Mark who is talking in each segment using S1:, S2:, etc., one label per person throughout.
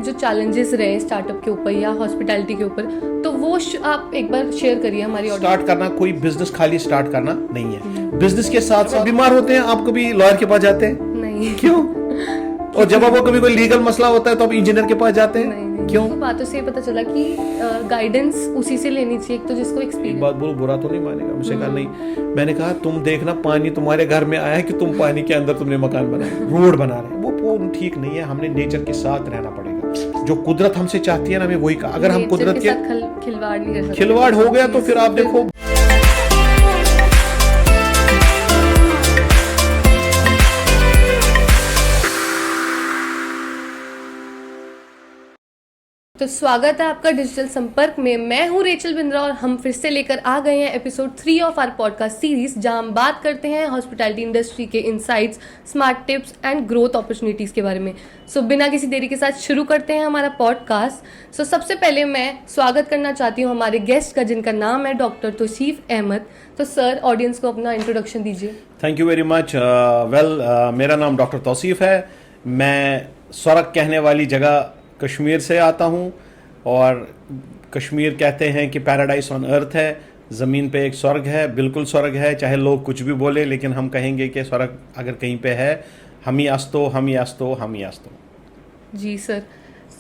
S1: जो चैलेंजेस रहे स्टार्टअप के ऊपर या हॉस्पिटैलिटी के ऊपर, तो वो आप एक बार शेयर करिए हमारी ऑडियंस।
S2: स्टार्ट करना कोई बिजनेस खाली स्टार्ट करना नहीं है। बिजनेस के साथ साथ बीमार होते हैं, आप कभी लॉयर के पास जाते हैं?
S1: नहीं।
S2: क्यों? और जब आपको कभी कोई लीगल मसला होता है तो आप इंजीनियर के पास जाते हैं?
S1: नहीं।
S2: क्यों?
S1: बातों से पता चला कि गाइडेंस उसी से लेनी चाहिए, एक तो जिसको एक्सपीरियंस।
S2: बात बोलो, बुरा तो नहीं मानेगा मुझसे? कहा नहीं, मैंने कहा तुम देखना, पानी तुम्हारे घर में आया है कि तुम पानी के अंदर तुमने मकान बनाया, रोड बना रहे हैं, वो ठीक नहीं है। हमने नेचर के साथ रहना पड़ेगा। जो कुदरत हमसे चाहती है ना, हमें वही कहा। अगर हम कुदरत के
S1: खिलवाड़ नहीं कर सकते,
S2: खिलवाड़ हो गया तो फिर आप देखो।
S1: तो स्वागत है आपका डिजिटल संपर्क में। मैं हूं रेचल बिंद्रा और हम फिर से लेकर आ गए हैं episode 3 of our podcast series, जहां हम बात करते हैं हॉस्पिटैलिटी इंडस्ट्री के insights, smart tips and growth opportunities के बारे में। सो बिना किसी देरी के साथ शुरू करते हैं हमारा पॉडकास्ट। सो सबसे पहले मैं स्वागत करना चाहती हूँ हमारे गेस्ट का, जिनका नाम है डॉक्टर तौसीफ अहमद। तो सर, ऑडियंस को अपना इंट्रोडक्शन दीजिए।
S2: Thank you very much. मेरा नाम डॉक्टर तौसीफ है। मैं स्वर्ग कहने वाली जगह कश्मीर से आता हूँ, और कश्मीर कहते हैं कि पैराडाइज ऑन अर्थ है, ज़मीन पे एक स्वर्ग है, बिल्कुल स्वर्ग है। चाहे लोग कुछ भी बोले, लेकिन हम कहेंगे कि स्वर्ग अगर कहीं पे है, हम ही आस्तो, हम ही आस्तो, हम ही आस्तो।
S1: जी सर।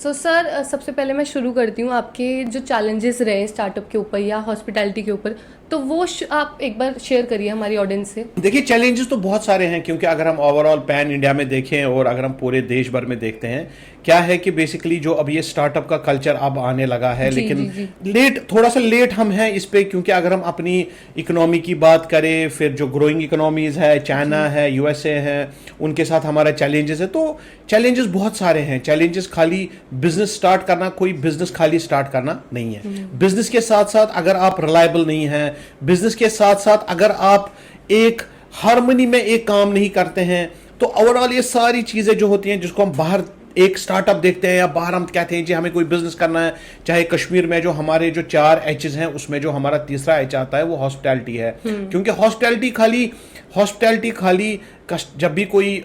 S1: सो सर, सबसे पहले मैं शुरू करती हूँ आपके जो चैलेंजेस रहे स्टार्टअप के ऊपर या हॉस्पिटैलिटी के ऊपर, तो वो आप एक बार शेयर करिए हमारी ऑडियंस से।
S2: देखिए, चैलेंजेस तो बहुत सारे हैं, क्योंकि अगर हम ओवरऑल पैन इंडिया में देखें और अगर हम पूरे देश भर में देखते हैं, क्या है कि बेसिकली जो अब ये स्टार्टअप का कल्चर अब आने लगा है, लेकिन लेट, थोड़ा सा लेट हम हैं इस पे, क्योंकि अगर हम अपनी इकोनॉमी की बात करें, फिर जो ग्रोइंग इकोनॉमीज है, चाइना है, यूएसए है, उनके साथ हमारा चैलेंजेस है। तो चैलेंजेस बहुत सारे हैं। चैलेंजेस खाली बिजनेस स्टार्ट करना, कोई बिजनेस खाली स्टार्ट करना नहीं है। बिजनेस के साथ साथ अगर आप रिलायबल नहीं हैं, बिजनेस के साथ साथ अगर आप एक हार्मनी में एक काम नहीं करते हैं, तो ओवरऑल ये सारी चीजें जो होती हैं, जिसको हम बाहर एक स्टार्टअप देखते हैं या बाहर हम कहते हैं जी हमें कोई बिजनेस करना है, चाहे कश्मीर में जो हमारे जो 4 एचेस हैं, उसमें जो हमारा तीसरा एच आता है वो हॉस्पिटैलिटी है। क्योंकि हॉस्पिटैलिटी खाली जब भी कोई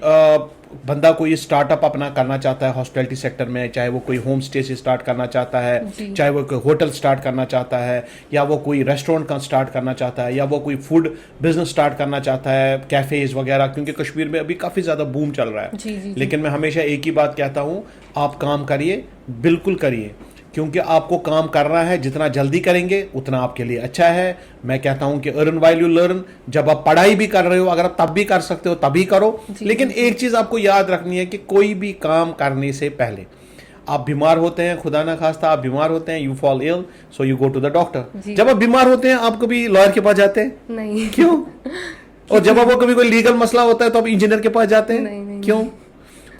S2: बंदा कोई स्टार्टअप अपना करना चाहता है हॉस्पिटैलिटी सेक्टर में, चाहे वो कोई होम स्टे से स्टार्ट करना चाहता है, चाहे वो कोई होटल स्टार्ट करना चाहता है, या वो कोई रेस्टोरेंट का स्टार्ट करना चाहता है, या वो कोई फूड बिजनेस स्टार्ट करना चाहता है, कैफेज वगैरह, क्योंकि कश्मीर में अभी काफ़ी ज़्यादा बूम चल रहा है। लेकिन मैं हमेशा एक ही बात कहता हूँ, आप काम करिए, बिल्कुल करिए, क्योंकि आपको काम करना है। जितना जल्दी करेंगे उतना आपके लिए अच्छा है। मैं कहता हूं कि अर्न व्हाइल यू लर्न। जब आप पढ़ाई भी कर रहे हो, अगर आप तब भी कर सकते हो तभी करो। लेकिन एक चीज आपको याद रखनी है कि कोई भी काम करने से पहले आप बीमार होते हैं, खुदा ना खास्ता आप बीमार होते हैं, you fall ill, so you go to the doctor. जब आप बीमार होते हैं, आप कभी लॉयर के पास जाते हैं?
S1: नहीं।
S2: क्यों? और जब आपको कभी कोई लीगल मसला होता है तो आप इंजीनियर के पास जाते हैं?
S1: नहीं।
S2: क्यों?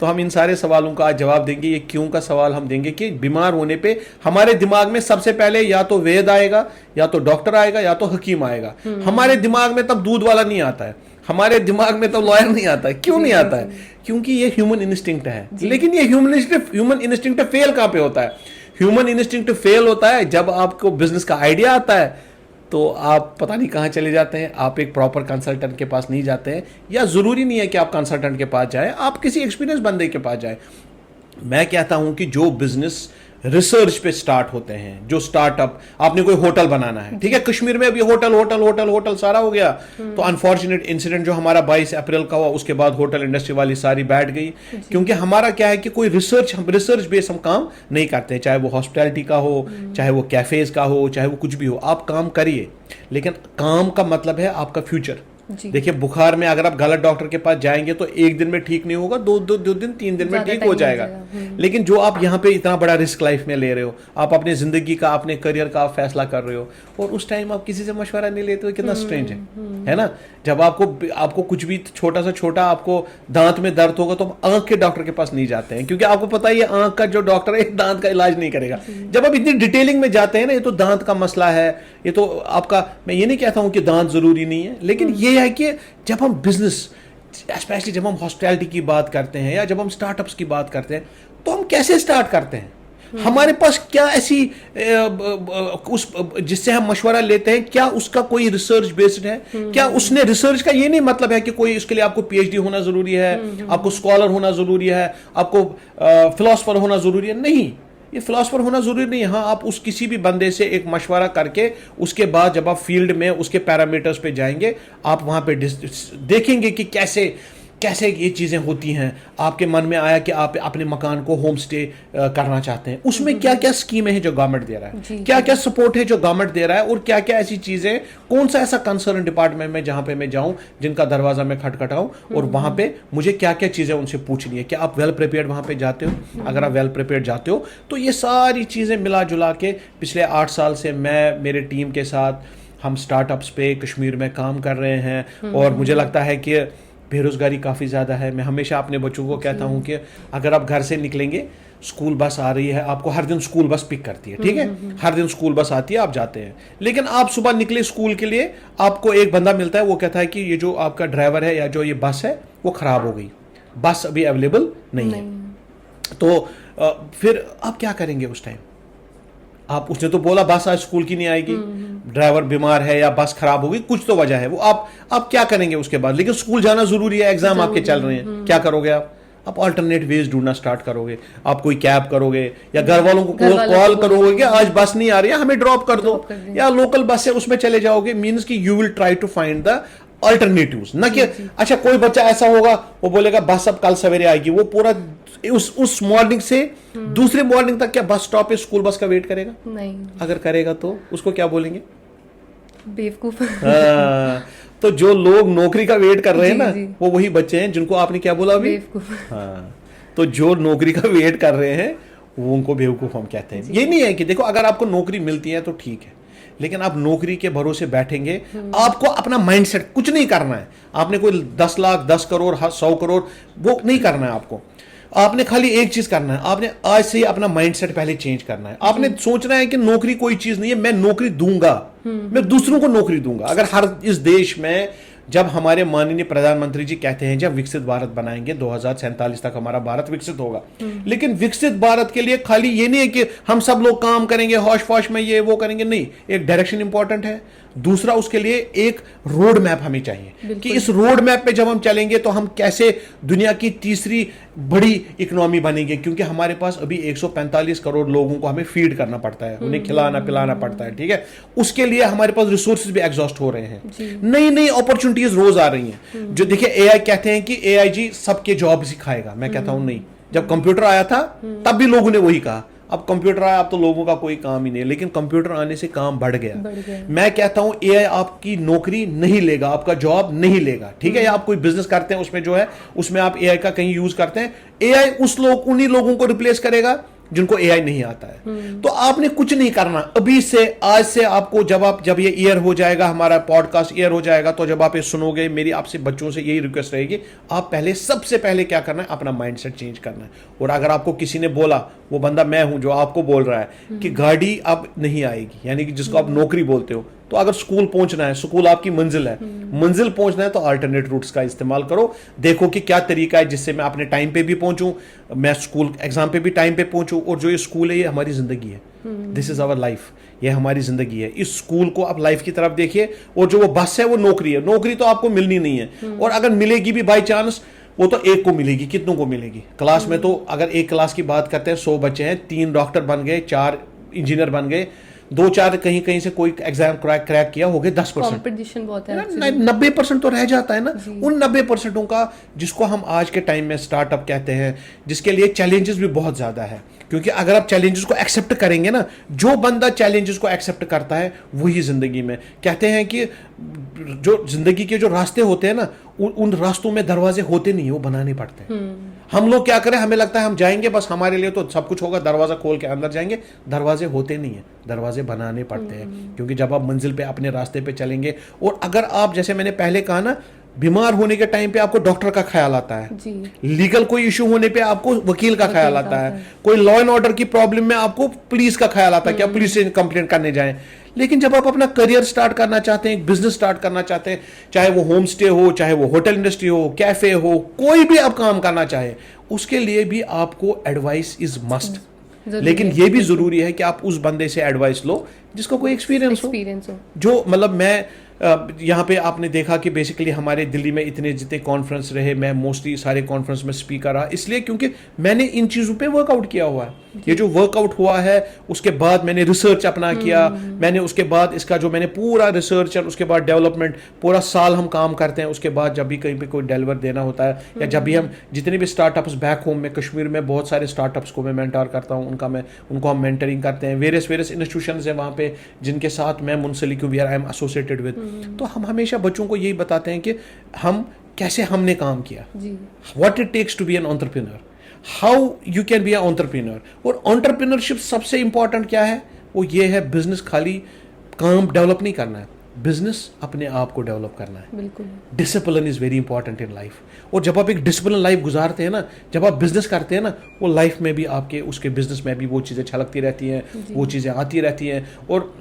S2: तो हम इन सारे सवालों का आज जवाब देंगे। ये क्यों का सवाल हम देंगे कि बीमार होने पे हमारे दिमाग में सबसे पहले या तो वैद आएगा, या तो डॉक्टर आएगा, या तो हकीम आएगा। हमारे दिमाग में तब दूध वाला नहीं आता है, हमारे दिमाग में तो लॉयर नहीं आता है। क्यों नहीं आता है? क्योंकि ये ह्यूमन इंस्टिंक्ट है। लेकिन ये ह्यूमन इंस्टिंक्ट फेल कहां पे होता है? ह्यूमन इंस्टिंक्ट फेल होता है जब आपको बिजनेस का आइडिया आता है, तो आप पता नहीं कहाँ चले जाते हैं, आप एक प्रॉपर कंसल्टेंट के पास नहीं जाते हैं, या ज़रूरी नहीं है कि आप कंसल्टेंट के पास जाएं, आप किसी एक्सपीरियंस बंदे के पास जाएं। मैं कहता हूं कि जो बिजनेस रिसर्च पे स्टार्ट होते हैं, जो स्टार्टअप, आपने कोई होटल बनाना है, ठीक है, कश्मीर में अभी होटल सारा हो गया। तो अनफॉर्चुनेट इंसिडेंट जो हमारा 22 अप्रैल का हुआ, उसके बाद होटल इंडस्ट्री वाली सारी बैठ गई, क्योंकि हमारा क्या है कि कोई रिसर्च बेस हम काम नहीं करते हैं। चाहे वो हॉस्पिटैलिटी का हो, चाहे वो कैफेज का हो, चाहे वो कुछ भी हो, आप काम करिए, लेकिन काम का मतलब है आपका फ्यूचर। देखिए, बुखार में अगर आप गलत डॉक्टर के पास जाएंगे तो एक दिन में ठीक नहीं होगा, दो दिन 3 दिन में ठीक हो जाएगा। लेकिन जो आप यहाँ पे इतना बड़ा रिस्क लाइफ में ले रहे हो, आप अपनी जिंदगी का, अपने करियर का आप फैसला कर रहे हो, और उस टाइम आप किसी से मशवरा नहीं लेते हो, कितना स्ट्रेंज है ना? जब आपको कुछ भी छोटा आपको दांत में दर्द होगा, तो आप आंख के डॉक्टर के पास नहीं जाते हैं, क्योंकि आपको पता है ये आंख का जो डॉक्टर है दांत का इलाज नहीं करेगा। जब आप इतनी डिटेलिंग में जाते हैं ना, ये तो दांत का मसला है, ये तो आपका, मैं ये नहीं कहता हूं कि दांत जरूरी नहीं है, लेकिन ये है कि जब हम बिजनेस, स्पेशली जब हम हॉस्पिटैलिटी की बात करते हैं या जब हम स्टार्टअप्स की बात करते हैं, तो हम कैसे स्टार्ट करते हैं? हमारे पास क्या ऐसी उस जिससे हम मशवरा लेते हैं, क्या उसका कोई रिसर्च बेस्ड है? क्या उसने रिसर्च का ये नहीं मतलब है कि कोई उसके लिए आपको पीएचडी होना जरूरी है, आपको स्कॉलर होना जरूरी है, आपको फिलोसफर होना जरूरी है? नहीं, ये फिलोसफर होना जरूरी नहीं है। हाँ, आप उस किसी भी बंदे से एक मशवरा करके उसके बाद जब आप फील्ड में उसके पैरामीटर्स पे जाएंगे, आप वहां पे देखेंगे कि कैसे कैसे ये चीजें होती हैं। आपके मन में आया कि आप अपने मकान को होम स्टे करना चाहते हैं, उसमें क्या क्या स्कीमें हैं जो गवर्नमेंट दे रहा है, क्या क्या सपोर्ट है जो गवर्नमेंट दे रहा है, और क्या क्या ऐसी चीजें, कौन सा ऐसा कंसर्न डिपार्टमेंट में जहां पे मैं जाऊं, जिनका दरवाजा मैं खटखटाऊं, और वहां पे मुझे क्या क्या चीजें उनसे पूछनी है। क्या आप वेल प्रिपेयर्ड वहां पे जाते हो? अगर आप वेल प्रिपेयर्ड जाते हो तो ये सारी चीजें मिला जुला के पिछले 8 साल से मैं मेरे टीम के साथ हम स्टार्टअप्स पे कश्मीर में काम कर रहे हैं। और मुझे लगता है कि बेरोजगारी काफ़ी ज़्यादा है। मैं हमेशा अपने बच्चों को कहता हूं कि अगर आप घर से निकलेंगे, स्कूल बस आ रही है, आपको हर दिन स्कूल बस पिक करती है, ठीक है, हर दिन स्कूल बस आती है, आप जाते हैं, लेकिन आप सुबह निकले स्कूल के लिए, आपको एक बंदा मिलता है, वो कहता है कि ये जो आपका ड्राइवर है या जो ये बस है वो खराब हो गई, बस अभी अवेलेबल नहीं है। तो फिर आप क्या करेंगे उस टाइम? आप, उसने तो बोला बस आज स्कूल की नहीं आएगी, ड्राइवर बीमार है या बस खराब होगी, कुछ तो वजह है, वो आप क्या करेंगे उसके बाद? लेकिन स्कूल जाना जरूरी है, एग्जाम आपके चल रहे हैं, क्या करोगे आप ऑल्टरनेट वेज ढूंढना स्टार्ट करोगे। आप कोई कैब करोगे या घर वालों को कॉल करोगे कि आज बस नहीं आ रही है, हमें ड्रॉप कर दो, या लोकल बस है उसमें चले जाओगे। मीन्स कि you will try to find the alternatives, ना कि अच्छा कोई बच्चा ऐसा होगा वो बोलेगा बस अब कल सवेरे आएगी, वो पूरा उस मॉर्निंग से दूसरे मॉर्निंग तक क्या बस स्टॉप पे स्कूल बस का वेट करेगा? नहीं। अगर करेगा तो उसको क्या बोलेंगे? बेवकूफ। तो जो लोग नौकरी का वेट कर रहे हैं ना, वो वही बच्चे हैं जिनको आपने क्या बोला अभी? हाँ, तो जो नौकरी का वेट कर रहे हैं वो उनको बेवकूफ हम कहते हैं। ये नहीं है कि देखो अगर आपको नौकरी मिलती है तो ठीक है, लेकिन आप नौकरी के भरोसे बैठेंगे, आपको अपना माइंडसेट कुछ नहीं करना है। आपने कोई 10 लाख 10 करोड़ 100 करोड़ वो नहीं करना है आपको। आपने खाली एक चीज करना है, आपने आज से ही अपना माइंडसेट पहले चेंज करना है। आपने सोचना है कि नौकरी कोई चीज नहीं है, मैं नौकरी दूंगा, मैं दूसरों को नौकरी दूंगा। अगर हर इस देश में, जब हमारे माननीय प्रधानमंत्री जी कहते हैं जब विकसित भारत बनाएंगे 2047 तक हमारा भारत विकसित होगा, लेकिन विकसित भारत के लिए खाली ये नहीं है कि हम सब लोग काम करेंगे हौश फौश में ये वो करेंगे, नहीं, एक डायरेक्शन इंपॉर्टेंट है। दूसरा, उसके लिए एक रोड मैप हमें चाहिए कि इस रोड मैप पे जब हम चलेंगे तो हम कैसे दुनिया की तीसरी बड़ी इकोनॉमी बनेंगे, क्योंकि हमारे पास अभी 145 करोड़ लोगों को हमें फीड करना पड़ता है, उन्हें खिलाना पिलाना पड़ता है, ठीक है। उसके लिए हमारे पास रिसोर्सेज भी एग्जॉस्ट हो रहे हैं, नई नई अपॉर्चुनिटीज रोज आ रही हैं। जो देखिए एआई कहते हैं कि एआई जी सबके जॉब सिखाएगा, मैं कहता हूं नहीं। जब कंप्यूटर आया था तब भी लोगों ने वही कहा, अब कंप्यूटर आया अब तो लोगों का कोई काम ही नहीं है, लेकिन कंप्यूटर आने से काम बढ़ गया। मैं कहता हूं एआई आपकी नौकरी नहीं लेगा, आपका जॉब नहीं लेगा, ठीक है। या आप कोई बिजनेस करते हैं उसमें जो है उसमें आप एआई का कहीं यूज करते हैं, एआई उन्हीं लोगों को रिप्लेस करेगा जिनको एआई नहीं आता है। तो आपने कुछ नहीं करना अभी से, आज से आपको जब ये ईयर हो जाएगा, हमारा पॉडकास्ट ईयर हो जाएगा, तो जब आप ये सुनोगे, मेरी आपसे बच्चों से यही रिक्वेस्ट रहेगी, आप पहले सबसे पहले क्या करना है, अपना माइंडसेट चेंज करना है। और अगर आपको किसी ने बोला, वो बंदा मैं हूं जो आपको बोल रहा है कि गाड़ी अब नहीं आएगी, यानी कि जिसको आप नौकरी बोलते हो, तो अगर स्कूल पहुंचना है, स्कूल आपकी मंजिल है, मंजिल पहुंचना है तो अल्टरनेट रूट्स का इस्तेमाल करो। देखो कि क्या तरीका है जिससे मैं अपने टाइम पे भी पहुंचूं, मैं स्कूल एग्जाम पे भी टाइम पे पहुंचूं। और जो ये स्कूल है ये हमारी जिंदगी है, दिस इज आवर लाइफ, ये हमारी जिंदगी है। इस स्कूल को आप लाइफ की तरफ देखिए, और जो वो बस है वो नौकरी है। नौकरी तो आपको मिलनी नहीं है, और अगर मिलेगी भी बाई चांस, वो तो एक को मिलेगी, कितनों को मिलेगी। क्लास में तो अगर एक क्लास की बात करते हैं 100 बच्चे हैं, 3 डॉक्टर बन गए, 4 इंजीनियर बन गए, 2-4 कहीं से कोई एग्जाम क्रैक किया, हो गए 10%। कंपटीशन बहुत है, 90% तो रह जाता है ना। उन 90% का जिसको हम आज के टाइम में स्टार्टअप कहते हैं, जिसके लिए चैलेंजेस भी बहुत ज्यादा है। क्योंकि अगर आप चैलेंजेस को एक्सेप्ट करेंगे ना, जो बंदा चैलेंजेस को एक्सेप्ट करता है वही जिंदगी में, कहते हैं कि जो जिंदगी के जो रास्ते होते हैं ना, उन रास्तों में दरवाजे होते नहीं है, वो बनाने पड़ते हैं। हम लोग क्या करें, हमें लगता है हम जाएंगे बस हमारे लिए तो सब कुछ होगा, दरवाजा खोल के अंदर जाएंगे, दरवाजे होते नहीं है, दरवाजे बनाने पड़ते हैं। क्योंकि जब आप मंजिल पे अपने रास्ते पे चलेंगे, और अगर आप, जैसे मैंने पहले कहा ना, बीमार होने के टाइम पे आपको डॉक्टर का ख्याल आता है, लीगल कोई इशू होने पे आपको वकील का ख्याल आता है, कोई लॉ एंड ऑर्डर की प्रॉब्लम में आपको पुलिस का ख्याल आता है कि आप पुलिस से कंप्लेंट करने जाएं। लेकिन जब आप अपना करियर स्टार्ट करना चाहते हैं, एक बिजनेस स्टार्ट करना चाहते हैं, चाहे वो होम स्टे हो, चाहे वो होटल इंडस्ट्री हो, कैफे हो, कोई भी आप काम करना चाहे, उसके लिए भी आपको एडवाइस इज मस्ट। लेकिन ये भी जरूरी है कि आप उस बंदे से एडवाइस लो जिसको कोई एक्सपीरियंस हो। जो मतलब मैं यहाँ पे आपने देखा कि बेसिकली हमारे दिल्ली में इतने जितने कॉन्फ्रेंस रहे, मैं मोस्टली सारे कॉन्फ्रेंस में स्पीकर रहा, इसलिए क्योंकि मैंने इन चीज़ों पे वर्कआउट किया हुआ है। ये जो वर्कआउट हुआ है उसके बाद मैंने रिसर्च अपना किया, मैंने उसके बाद इसका जो मैंने पूरा रिसर्च और उसके बाद डेवलपमेंट पूरा साल हम काम करते हैं। उसके बाद जब भी कहीं पे कोई डिलीवर देना होता है या जब भी हम जितने भी स्टार्टअप्स बैक होम में कश्मीर में बहुत सारे स्टार्टअप्स को मैं मेंटर करता हूँ, उनको हम मेंटरिंग करते हैं। वेरियस इंस्टीट्यूशंस हैं वहाँ पे जिनके साथ मैं मुंसलिक हूँ, आई एम एसोसिएटेड विद। तो हम हमेशा बच्चों को यही बताते हैं कि हम कैसे हमने काम किया, what it takes to be an entrepreneur, how you can be an entrepreneur. और एंटरप्रेन्योरशिप सबसे इंपॉर्टेंट क्या है, वो ये है बिजनेस खाली काम डेवलप नहीं करना है, बिजनेस अपने आप को डेवलप करना है। बिल्कुल, discipline is very important in life. और जब आप एक डिसिप्लिन लाइफ गुजारते हैं ना, जब आप बिजनेस करते हैं ना, वो लाइफ में भी आपके उसके बिजनेस में भी वो चीज़ें छलकती रहती हैं, वो चीज़ें आती रहती हैं। और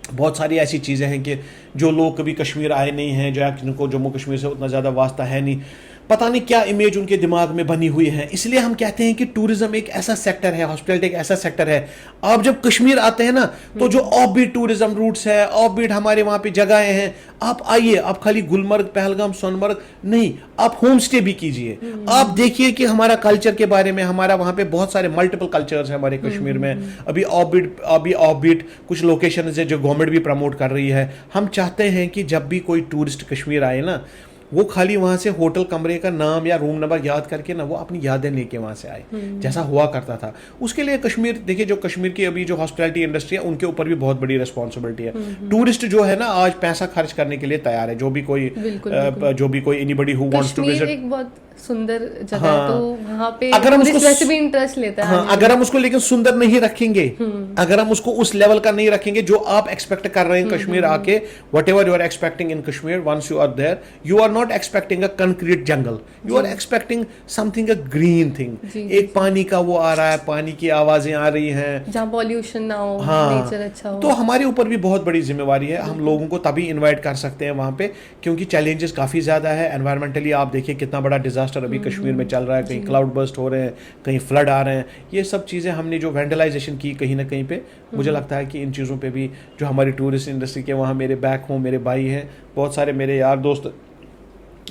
S2: बहुत सारी ऐसी चीज़ें हैं कि जो लोग कभी कश्मीर आए नहीं हैं, जिनको जम्मू कश्मीर से उतना ज़्यादा वास्ता है नहीं, पता नहीं क्या इमेज उनके दिमाग में बनी हुई है। इसलिए हम कहते हैं कि टूरिज्म एक ऐसा सेक्टर है, हॉस्पिटैलिटी एक ऐसा सेक्टर है। आप जब कश्मीर आते हैं ना, तो जो ऑफ बीट टूरिज्म रूट्स है, ऑफ बीट हमारे वहाँ पे जगहें हैं, आप आइए, आप खाली गुलमर्ग, पहलगाम, सोनमर्ग नहीं, आप होम स्टे भी कीजिए। आप देखिए कि हमारा कल्चर के बारे में, हमारा वहाँ पे बहुत सारे मल्टीपल कल्चर्स हैं हमारे कश्मीर में। अभी ऑफ बीट कुछ लोकेशन है जो गवर्नमेंट भी प्रमोट कर रही है। हम चाहते हैं कि जब भी कोई टूरिस्ट कश्मीर आए ना, वो खाली वहां से होटल कमरे का नाम या रूम नंबर याद करके ना, वो अपनी यादें लेके वहां से आए, जैसा हुआ करता था। उसके लिए कश्मीर, देखिए जो कश्मीर की अभी जो हॉस्पिटैलिटी इंडस्ट्री है, उनके ऊपर भी बहुत बड़ी रिस्पॉन्सिबिलिटी है। टूरिस्ट जो है ना, आज पैसा खर्च करने के लिए तैयार है। जो भी कोई anybody who wants to visit,
S1: एक बहुत सुंदर जगह है, तो वहाँ पे अगर हम उसको वैसे भी इंटरेस्ट लेता है,
S2: अगर हम उसको लेकिन सुंदर नहीं रखेंगे, अगर हम उसको उस लेवल का नहीं रखेंगे जो आप एक्सपेक्ट कर रहे हैं कश्मीर आके, whatever you are expecting in Kashmir, once you are there, you are not expecting a concrete jungle, you are expecting something a green thing. एक पानी का वो आ रहा है, पानी की आवाजें आ रही हैं,
S1: जहाँ पॉल्यूशन ना हो, नेचर अच्छा हो।
S2: तो हमारे ऊपर भी बहुत बड़ी जिम्मेवारी है। हम लोगों को तभी इन्वाइट कर सकते हैं वहां पे, क्योंकि चैलेंजेस काफी ज्यादा है एनवायरमेंटली। आप देखिए कितना बड़ा डिजास्टर अभी कश्मीर में चल रहा है, कहीं क्लाउड बर्स्ट हो रहे हैं, कहीं फ्लड आ रहे हैं। ये सब चीज़ें हमने जो वेंडलाइजेशन की कहीं ना कहीं पे, मुझे लगता है कि इन चीज़ों पे भी जो हमारी टूरिस्ट इंडस्ट्री के वहाँ मेरे बैक होम मेरे भाई हैं, बहुत सारे मेरे यार दोस्त,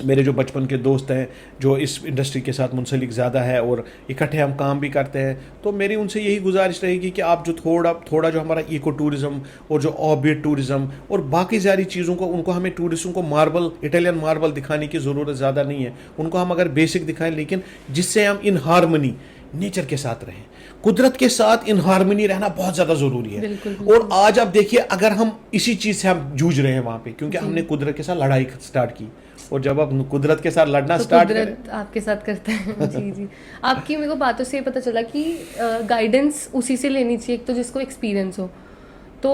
S2: मेरे जो बचपन के दोस्त हैं जो इस इंडस्ट्री के साथ मुंसलिक ज़्यादा है और इकट्ठे हम काम भी करते हैं, तो मेरी उनसे यही गुजारिश रहेगी कि आप जो थोड़ा जो हमारा इको टूरिज़्म और जो ऑफ-बीट टूरिज़्म और बाकी सारी चीज़ों को, उनको हमें टूरिस्टों को इटालियन मार्बल दिखाने की ज़रूरत ज़्यादा नहीं है। उनको हम अगर बेसिक दिखाएं, लेकिन जिससे हम इन हार्मनी नेचर के साथ रहें, कुदरत के साथ इन हार्मनी रहना बहुत ज़्यादा ज़रूरी है। और आज आप देखिए, अगर हम इसी चीज़ से हम जूझ रहे हैं वहाँ पे, क्योंकि हमने कुदरत के साथ लड़ाई स्टार्ट की, और जब आप कुदरत के साथ लड़ना स्टार्ट करें,
S1: आपके साथ करते हैं। जी आपकी मेरे को बातों से पता चला कि गाइडेंस उसी से लेनी चाहिए, एक तो जिसको एक्सपीरियंस हो। तो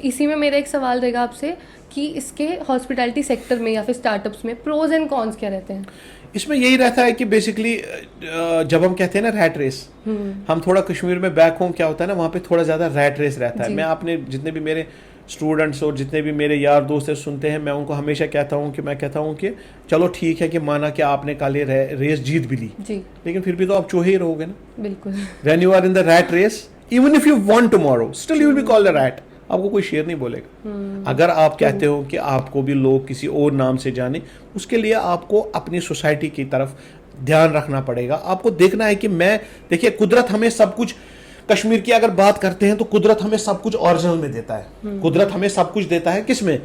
S1: इसी में मेरा एक सवाल रहेगा आपसे कि इसके हॉस्पिटैलिटी सेक्टर में या फिर स्टार्टअप्स में प्रोज एंड कॉन्स क्या रहते हैं?
S2: इसमें यही रहता है कि बेसिकली जब हम कहते हैं ना रैट रेस, हम थोड़ा कश्मीर में बैक होम क्या होता है ना, वहाँ पे थोड़ा ज़्यादा रैट रेस रहता है। मैं आपने जितने भी मेरे स्टूडेंट्स और जितने भी मेरे यार दोस्त सुनते हैं, मैं उनको हमेशा कहता हूँ कि चलो ठीक है कि माना कि आपने कल ये रेस जीत भी ली, लेकिन फिर भी तो आप चूहे ही रहोगे ना। बिल्कुल, when you are in the rat race, even if you want tomorrow, still you will be called a rat. आपको कोई शेर नहीं बोलेगा। अगर आप कहते हो कि आपको भी लोग किसी और नाम से जाने, उसके लिए आपको अपनी सोसाइटी की तरफ ध्यान रखना पड़ेगा। आपको देखना है कि देखिए कुदरत हमें सब कुछ, कश्मीर की अगर बात करते हैं तो कुदरत हमें सब कुछ ओरिजिनल में देता है। कुदरत हमें सब कुछ देता है, किसमें?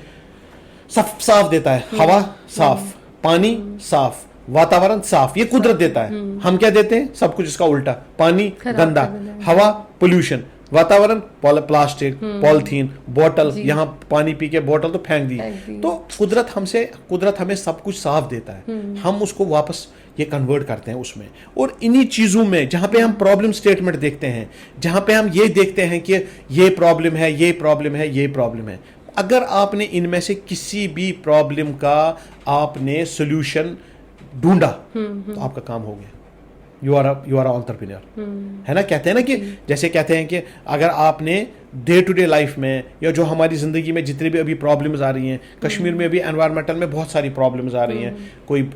S2: साफ देता है, हवा साफ, पानी साफ, वातावरण साफ, ये कुदरत देता है। हम क्या देते हैं? सब कुछ इसका उल्टा, पानी गंदा, हवा पोल्यूशन, वातावरण प्लास्टिक, पॉलिथीन, बोतल, यहाँ पानी पी के बोतल तो फेंक दी। तो कुदरत हमें सब कुछ साफ देता है, हम उसको वापस ये कन्वर्ट करते हैं उसमें। और इन्हीं चीजों में जहां पे हम प्रॉब्लम स्टेटमेंट देखते हैं, जहां पे हम ये देखते हैं कि ये प्रॉब्लम है, ये प्रॉब्लम है, ये प्रॉब्लम है, अगर आपने इनमें से किसी भी प्रॉब्लम का आपने सोल्यूशन ढूंढा तो आपका काम हो गया। यू आर एंटरप्रेन्योर, है ना। कहते हैं ना कि जैसे कहते हैं कि अगर आपने डे टू डे लाइफ में या जो हमारी जिंदगी में जितनी भी अभी प्रॉब्लम्स आ रही हैं, कश्मीर में भी एनवायरमेंटल में बहुत सारी प्रॉब्लम्स आ रही हैं। कोई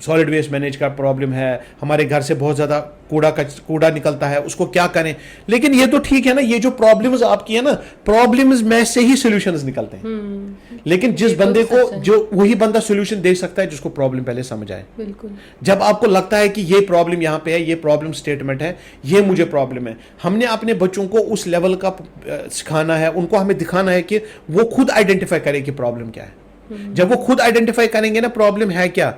S2: सॉलिड वेस्ट मैनेज का प्रॉब्लम है, हमारे घर से बहुत ज़्यादा कूड़ा निकलता है, उसको क्या करें। लेकिन ये तो ठीक है ना, ये जो प्रॉब्लम्स आपकी है ना, प्रॉब्लम्स में से ही सॉल्यूशंस निकलते हैं। लेकिन जिस बंदे को, जो वही बंदा सॉल्यूशन दे सकता है जिसको प्रॉब्लम पहले समझ आए।
S1: बिल्कुल।
S2: जब आपको लगता है कि ये प्रॉब्लम यहां पे है, ये प्रॉब्लम स्टेटमेंट है, ये मुझे प्रॉब्लम है, हमने अपने बच्चों को उस लेवल का सिखाना है, उनको हमें दिखाना है कि वो खुद आइडेंटिफाई करें कि प्रॉब्लम क्या है। जब वो खुद आइडेंटिफाई करेंगे ना प्रॉब्लम है क्या,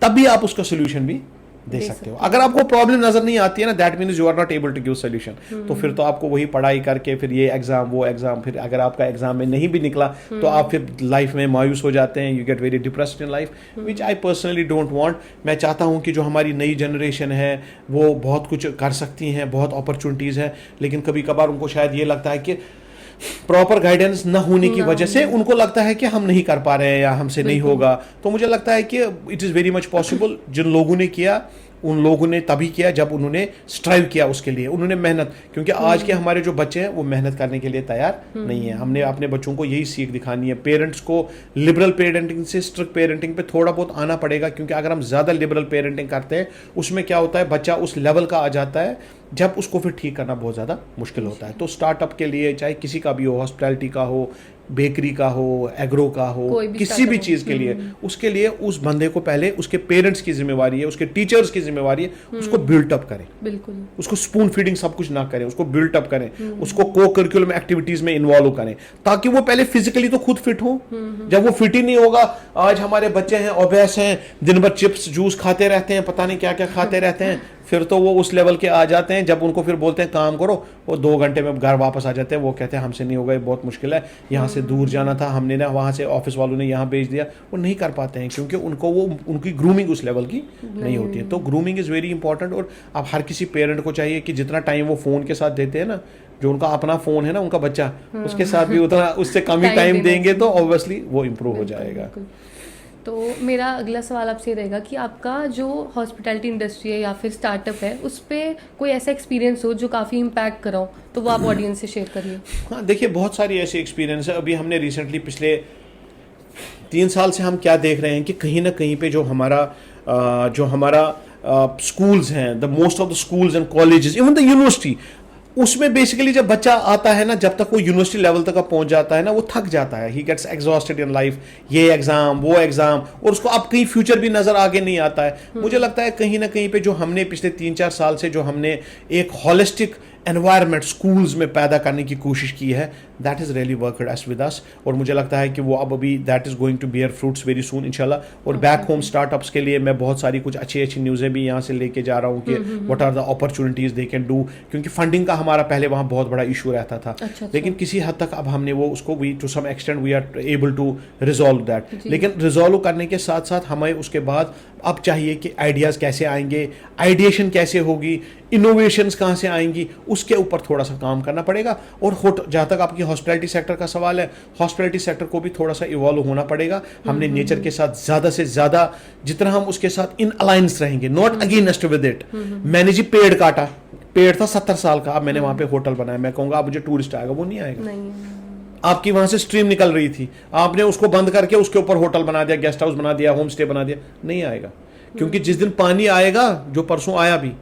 S2: तभी आप उसका सोल्यूशन भी दे सकते हो। अगर आपको प्रॉब्लम नजर नहीं आती है ना, that means you are not able to give solution. तो फिर तो आपको वही पढ़ाई करके फिर ये एग्जाम वो एग्जाम, फिर अगर आपका एग्जाम में नहीं भी निकला तो आप फिर लाइफ में मायूस हो जाते हैं, you get very depressed in life, which I personally don't want. मैं चाहता हूं कि जो हमारी नई जनरेशन है वो बहुत कुछ कर सकती हैं, बहुत अपॉर्चुनिटीज है, लेकिन कभी कभार उनको शायद ये लगता है कि प्रॉपर गाइडेंस न होने की वजह से उनको लगता है कि हम नहीं कर पा रहे हैं या हमसे नहीं होगा। तो मुझे लगता है कि it is very much possible. जिन लोगों ने किया उन लोगों ने तभी किया जब उन्होंने स्ट्राइव किया उसके लिए, उन्होंने मेहनत, क्योंकि आज के हमारे जो बच्चे हैं वो मेहनत करने के लिए तैयार नहीं है। हमने अपने बच्चों को यही सीख दिखानी है। पेरेंट्स को लिबरल पेरेंटिंग से स्ट्रिक्ट पेरेंटिंग पे थोड़ा बहुत आना पड़ेगा, क्योंकि अगर हम ज़्यादा लिबरल पेरेंटिंग करते हैं उसमें क्या होता है, बच्चा उस लेवल का आ जाता है जब उसको फिर ठीक करना बहुत ज़्यादा मुश्किल होता है। तो स्टार्टअप के लिए, चाहे किसी का भी हो, हॉस्पिटैलिटी का हो, बेकरी का हो, एग्रो का हो, किसी भी चीज़ के लिए, उसके लिए उस बंदे को पहले उसके पेरेंट्स की जिम्मेवारी है, उसके टीचर्स की जिम्मेवारी है, उसको बिल्टअप करें।
S1: बिल्कुल। उसको
S2: स्पून फीडिंग सब कुछ ना करें, उसको बिल्टअप करें, उसको को करिकुलम एक्टिविटीज में इन्वॉल्व करें, ताकि वो पहले फिजिकली तो खुद फिट हो। जब वो फिट ही नहीं होगा, आज हमारे बच्चे हैं ओबेस हैं, दिन भर चिप्स जूस खाते रहते हैं, पता नहीं क्या क्या खाते रहते हैं, फिर तो वो उस लेवल के आ जाते हैं। जब उनको फिर बोलते हैं काम करो, वो 2 घंटे में घर वापस आ जाते हैं। वो कहते हैं हमसे नहीं होगा, ये बहुत मुश्किल है, यहाँ से दूर जाना था, हमने ना वहाँ से ऑफिस वालों ने यहाँ भेज दिया। वो नहीं कर पाते हैं क्योंकि उनको वो उनकी ग्रूमिंग उस लेवल की नहीं होती है। तो ग्रूमिंग इज़ वेरी इंपॉर्टेंट। और अब हर किसी पेरेंट को चाहिए कि जितना टाइम वो फ़ोन के साथ देते हैं ना, जो उनका अपना फ़ोन है ना उनका बच्चा, उसके साथ भी उतना, उससे कम ही टाइम देंगे तो ऑब्वियसली वो इम्प्रूव हो जाएगा।
S1: तो मेरा अगला सवाल आपसे रहेगा कि आपका जो हॉस्पिटैलिटी इंडस्ट्री है या फिर स्टार्टअप है, उस पर कोई ऐसा एक्सपीरियंस हो जो काफ़ी इम्पैक्ट कराओ, तो वो आप ऑडियंस से शेयर करिए।
S2: हाँ, देखिए बहुत सारी ऐसी एक्सपीरियंस है। अभी हमने रिसेंटली पिछले 3 साल से हम क्या देख रहे हैं कि कहीं ना कहीं पे जो हमारा स्कूल्स हैं, the most of the schools and colleges, even the university, उसमें बेसिकली जब बच्चा आता है ना, जब तक वो यूनिवर्सिटी लेवल तक पहुंच जाता है ना, वो थक जाता है, he gets exhausted in life, ये एग्जाम वो एग्जाम, और उसको अब कहीं फ्यूचर भी नजर आगे नहीं आता है। मुझे लगता है कहीं ना कहीं पे जो हमने पिछले 3-4 साल से जो हमने एक हॉलिस्टिक एनवायरनमेंट स्कूल्स में पैदा करने की कोशिश की है, that is really worked as with us. और मुझे लगता है कि वो अब अभी that is going to bear fruits very soon इंशाल्लाह। और बैक होम स्टार्टअप्स के लिए मैं बहुत सारी कुछ अच्छी न्यूज़ें भी यहाँ से लेके जा रहा हूँ कि what are the opportunities they can do, क्योंकि फंडिंग का हमारा पहले वहाँ बहुत बड़ा इशू रहता था। लेकिन किसी हद तक अब हमने वो उसको भी to some extent we are able to resolve that. लेकिन रिजॉल्व करने के साथ साथ हमें उसके बाद अब चाहिए कि आइडियाज़ कैसे आएंगे, आइडिएशन कैसे होगी, इनोवेशंस कहाँ से आएंगी, उसके ऊपर थोड़ा सा काम करना पड़ेगा। और जहाँ तक आपकी हॉस्पिटैलिटी सेक्टर का सवाल है, हॉस्पिटैलिटी सेक्टर को भी थोड़ा सा इवॉल्व होना पड़ेगा। हमने नेचर के साथ ज़्यादा से ज़्यादा जितना हम उसके साथ इन अलायंस रहेंगे, नॉट अगेंस्ट विद इट। मैंने जी पेड़ काटा, पेड़ था 70 साल का, अब मैंने वहाँ पे होटल बनाया, मैं कहूँगा अब मुझे टूरिस्ट आएगा, वो नहीं आएगा। आपकी वहाँ से स्ट्रीम निकल रही थी, आपने उसको बंद करके उसके ऊपर होटल बना दिया, गेस्ट हाउस बना दिया, होम स्टे बना दिया, नहीं आएगा। क्योंकि जिस दिन पानी आएगा, जो परसों आया भी,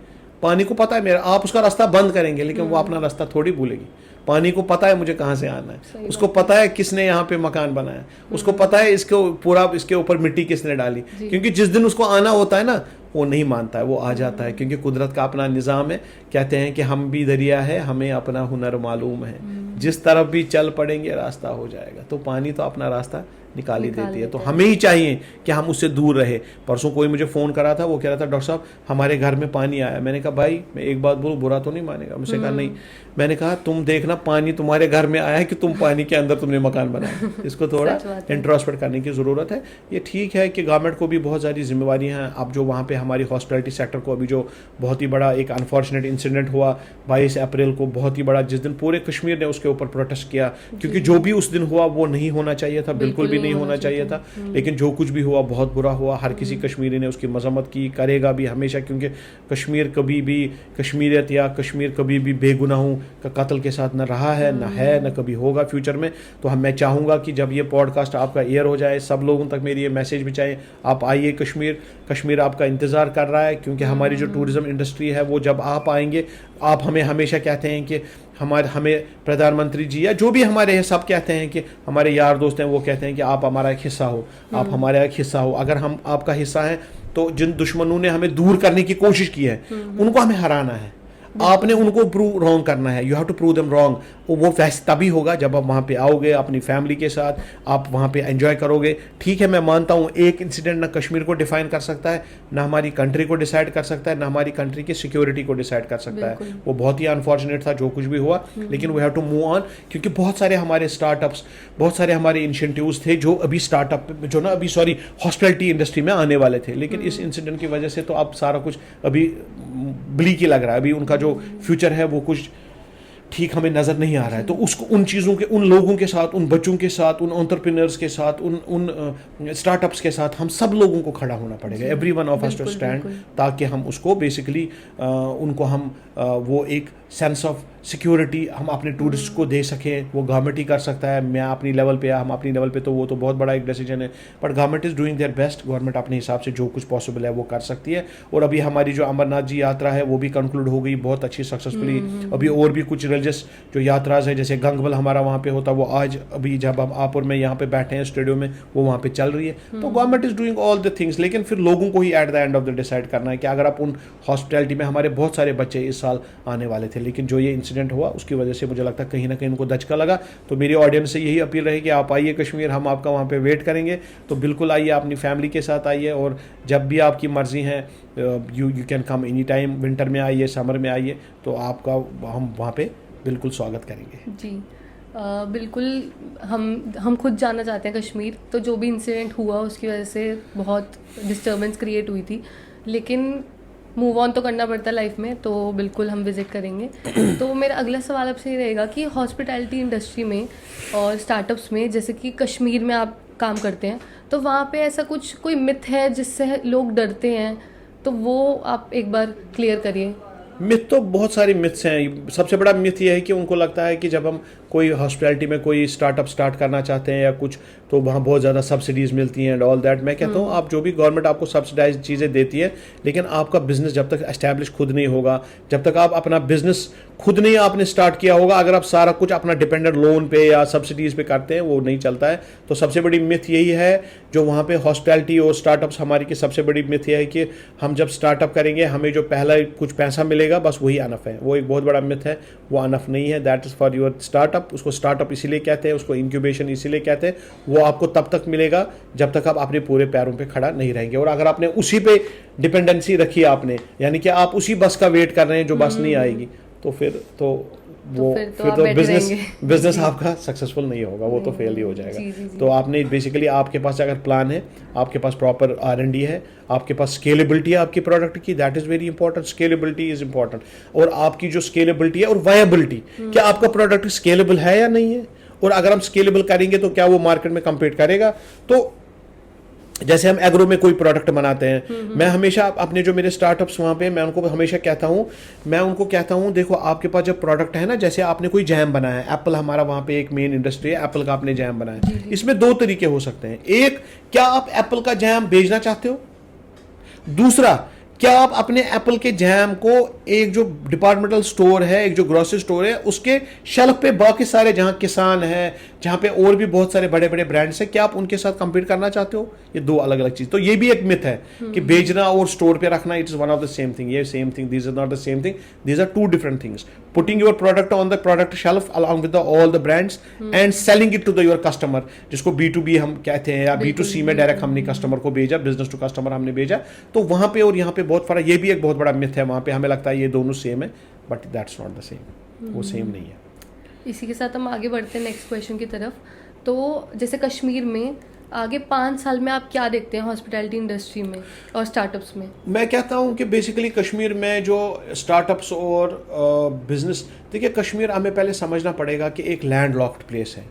S2: पानी को पता है मेरा, आप उसका रास्ता बंद करेंगे लेकिन वो अपना रास्ता थोड़ी भूलेगी। पानी को पता है मुझे कहाँ से आना है, उसको पता है किसने यहाँ पे मकान बनाया, उसको पता है इसको पूरा इसके ऊपर मिट्टी किसने डाली। क्योंकि जिस दिन उसको आना होता है ना, वो नहीं मानता है, वो आ जाता है, क्योंकि कुदरत का अपना निज़ाम है। कहते हैं कि हम भी दरिया है, हमें अपना हुनर मालूम है, जिस तरफ भी चल पड़ेंगे रास्ता हो जाएगा। तो पानी तो अपना रास्ता निकाल ही देती है। तो हमें ही चाहिए कि हम उससे दूर रहे। परसों कोई मुझे फ़ोन करा था, वो कह रहा था डॉक्टर साहब हमारे घर में पानी आया। मैंने कहा भाई मैं एक बात बोलूँ, बुरा तो नहीं मानेगा? मुझसे कहा नहीं। मैंने कहा तुम देखना पानी तुम्हारे घर में आया है कि तुम पानी के अंदर तुमने मकान बनाया। इसको थोड़ा इंट्रोस्पेक्ट करने की ज़रूरत है। ये ठीक है कि गवर्नमेंट को भी बहुत सारी जिम्मेवारी हैं। अब जो वहाँ पे हमारी हॉस्पिटैलिटी सेक्टर को अभी जो बहुत ही बड़ा एक अनफॉर्चुनेट इंसिडेंट हुआ 22 अप्रैल को, बहुत ही बड़ा, जिस दिन पूरे कश्मीर ने उसके ऊपर प्रोटेस्ट किया, क्योंकि जो भी उस दिन हुआ वो नहीं होना चाहिए था, बिल्कुल भी नहीं होना चाहिए था। लेकिन जो कुछ भी हुआ बहुत बुरा हुआ, हर किसी कश्मीरी ने उसकी मजम्मत की, करेगा भी हमेशा, क्योंकि कश्मीर कभी भी कश्मीरियत या कश्मीर कभी भी बेगुनाहों का कत्ल के साथ न रहा है, न है, न कभी होगा फ्यूचर में। तो मैं चाहूँगा कि जब ये पॉडकास्ट आपका एयर हो जाए, सब लोगों तक मेरी ये मैसेज भी चाहिए, आप आइए कश्मीर आपका इंतज़ार कर रहा है, क्योंकि हमारी जो टूरिज़्म इंडस्ट्री है वो जब आप आएंगे, आप हमें हमेशा कहते हैं कि हमें प्रधानमंत्री जी या जो भी हमारे सब कहते हैं कि हमारे यार दोस्त हैं, वो कहते हैं कि आप हमारा एक हिस्सा हो, आप हमारा एक हिस्सा हो। अगर हम आपका हिस्सा हैं तो जिन दुश्मनों ने हमें दूर करने की कोशिश की है उनको हमें हराना है, आपने उनको प्रूव रॉन्ग करना है, you have to prove them wrong. वो वैसे तभी होगा जब आप वहाँ पे आओगे अपनी फैमिली के साथ, आप वहाँ पे एंजॉय करोगे। ठीक है, मैं मानता हूँ एक इंसिडेंट ना कश्मीर को डिफाइन कर सकता है, ना हमारी कंट्री को डिसाइड कर सकता है, ना हमारी कंट्री की सिक्योरिटी को डिसाइड कर सकता है। वो बहुत ही अनफॉर्चुनेट था जो कुछ भी हुआ, लेकिन we have to move on, क्योंकि बहुत सारे हमारे स्टार्टअप्स, बहुत सारे हमारे इनिशिएटिव्स थे जो अभी हॉस्पिटैलिटी इंडस्ट्री में आने वाले थे, लेकिन इस इंसिडेंट की वजह से तो अब सारा कुछ अभी ब्लीक ही लग रहा है। अभी उनका जो फ्यूचर है वो कुछ ठीक हमें नजर नहीं आ रहा है। तो उसको उन चीज़ों के, उन लोगों के साथ, उन बच्चों के साथ, उन एंटरप्रेन्योर्स के साथ, उन स्टार्टअप्स के साथ हम सब लोगों को खड़ा होना पड़ेगा, every one of us to stand, ताकि हम उसको बेसिकली उनको हम वो एक सेंस ऑफ सिक्योरिटी हम अपने टूरिस्ट को दे सकें। वो गवर्नमेंट ही कर सकता है, मैं अपनी लेवल पे या हम अपनी लेवल पे, तो वो तो बहुत बड़ा एक डिसीजन है, but government is doing their best. Government अपने हिसाब से जो कुछ पॉसिबल है वो कर सकती है। और अभी हमारी जो अमरनाथ जी यात्रा है वो भी कंक्लूड हो गई बहुत अच्छी सक्सेसफुली। अभी और भी कुछ रिलीजियस जो यात्राज है, जैसे गंगबल हमारा वहाँ पे होता, वो आज अभी जब हम आप और मैं यहाँ पे बैठे हैं स्टूडियो में, वो वहाँ पे चल रही है। तो government is doing all the things, लेकिन फिर लोगों को ही at the end of the decide करना है कि अगर आप उन हॉस्पिटैलिटी में, हमारे बहुत सारे बच्चे इस साल आने वाले थे, लेकिन जो ये इंसिडेंट हुआ उसकी वजह से मुझे लगता है कहीं ना कहीं उनको दचका लगा। तो मेरी ऑडियंस से यही अपील रही कि आप आइए कश्मीर, हम आपका वहाँ पे वेट करेंगे। तो बिल्कुल आइए, अपनी फैमिली के साथ आइए, और जब भी आपकी मर्जी है you can come any time, winter में आइए, समर में आइए, तो आपका हम वहाँ पे बिल्कुल स्वागत करेंगे
S1: जी। बिल्कुल हम खुद जाना चाहते हैं कश्मीर। तो जो भी इंसिडेंट हुआ उसकी वजह से बहुत डिस्टर्बेंस क्रिएट हुई थी, लेकिन मूव ऑन तो करना पड़ता है लाइफ में, तो बिल्कुल हम विज़िट करेंगे। तो मेरा अगला सवाल आपसे ये रहेगा कि हॉस्पिटैलिटी इंडस्ट्री में और स्टार्टअप्स में, जैसे कि कश्मीर में आप काम करते हैं, तो वहाँ पे ऐसा कोई मिथ है जिससे लोग डरते हैं, तो वो आप एक बार क्लियर करिए।
S2: मिथ तो बहुत सारी मिथ्स हैं। सबसे बड़ा मिथ ये है कि उनको लगता है कि जब हम कोई हॉस्पिटैलिटी में कोई स्टार्टअप स्टार्ट करना चाहते हैं या कुछ, तो वहाँ बहुत ज़्यादा सब्सिडीज़ मिलती हैं एंड ऑल दैट। मैं कहता हूँ आप जो भी गवर्नमेंट आपको सब्सिडाइज चीज़ें देती है, लेकिन आपका बिजनेस जब तक एस्टैब्लिश खुद नहीं होगा, जब तक आप अपना बिजनेस खुद नहीं आपने स्टार्ट किया होगा, अगर आप सारा कुछ अपना डिपेंडेंट लोन पे या सब्सिडीज़ पे करते हैं, वो नहीं चलता है। तो सबसे बड़ी मिथ यही है जो वहाँ पे हॉस्पिटैलिटी और स्टार्टअप्स हमारी की सबसे बड़ी मिथ यह है कि हम जब स्टार्टअप करेंगे हमें जो पहला कुछ पैसा मिलेगा बस वही अनफ है। वो एक बहुत बड़ा मिथ है, वो अनफ नहीं है। That is for your startup. उसको स्टार्टअप इसीलिए कहते हैं, उसको इंक्यूबेशन इसीलिए कहते हैं। वो आपको तब तक मिलेगा जब तक आप अपने पूरे पैरों पे खड़ा नहीं रहेंगे। और अगर आपने उसी पे डिपेंडेंसी रखी आपने, यानी कि आप उसी बस का वेट कर रहे हैं जो बस नहीं आएगी, तो फिर तो बिजनेस आपका सक्सेसफुल नहीं होगा, वो तो फेल ही हो जाएगा। जी। तो आपने बेसिकली, आपके पास अगर प्लान है, आपके पास प्रॉपर R&D है, आपके पास स्केलेबिलिटी है आपकी प्रोडक्ट की, that is very important. Scalability is important. और आपकी जो स्केलेबिलिटी है और वायबिलिटी, क्या आपका प्रोडक्ट स्केलेबल है या नहीं है, और अगर हम स्केलेबल करेंगे तो क्या वो मार्केट में कम्पीट करेगा। तो जैसे हम एग्रो में कोई प्रोडक्ट बनाते हैं, मैं हमेशा अपने जो मेरे स्टार्टअप्स वहाँ पे, मैं उनको हमेशा कहता हूँ देखो आपके पास जब प्रोडक्ट है ना, जैसे आपने कोई जैम बनाया है, एप्पल हमारा वहाँ पे एक मेन इंडस्ट्री है, एप्पल का आपने जैम बनाया, इसमें दो तरीके हो सकते हैं। एक, क्या आप एप्पल का जैम बेचना चाहते हो? दूसरा, क्या आप अपने एप्पल के जैम को एक जो डिपार्टमेंटल स्टोर है, एक जो ग्रोसरी स्टोर है, उसके शेल्फ पे बाकी सारे जहां किसान है, जहां पे और भी बहुत सारे बड़े बड़े ब्रांड्स हैं, क्या आप उनके साथ कंपीट करना चाहते हो? ये दो अलग अलग चीज। तो ये भी एक मिथ है कि बेचना और स्टोर पे रखना it is one of the same thing. ये same thing, this is not the same thing, these are two different things. Putting your product on the product shelf along with all the brands and selling it to the your customer, जिसको B2B हम कहते हैं, या B2C में direct हमने customer को भेजा, business to customer हमने भेजा। तो वहां पे और यहाँ पे बहुत फर्क, ये भी एक बहुत बड़ा मिथ है। वहां पे हमें लगता है ये दोनों सेम है, but that's not the same, वो सेम नहीं है।
S1: इसी के साथ हम आगे बढ़ते हैं नेक्स्ट क्वेश्चन की तरफ। तो जैसे कश्मीर में आगे 5 साल में आप क्या देखते हैं हॉस्पिटैलिटी इंडस्ट्री में और स्टार्टअप्स में?
S2: मैं कहता हूं कि बेसिकली कश्मीर में जो स्टार्टअप्स और बिजनेस, देखिए कश्मीर हमें पहले समझना पड़ेगा कि एक लैंड लॉक्ड प्लेस है।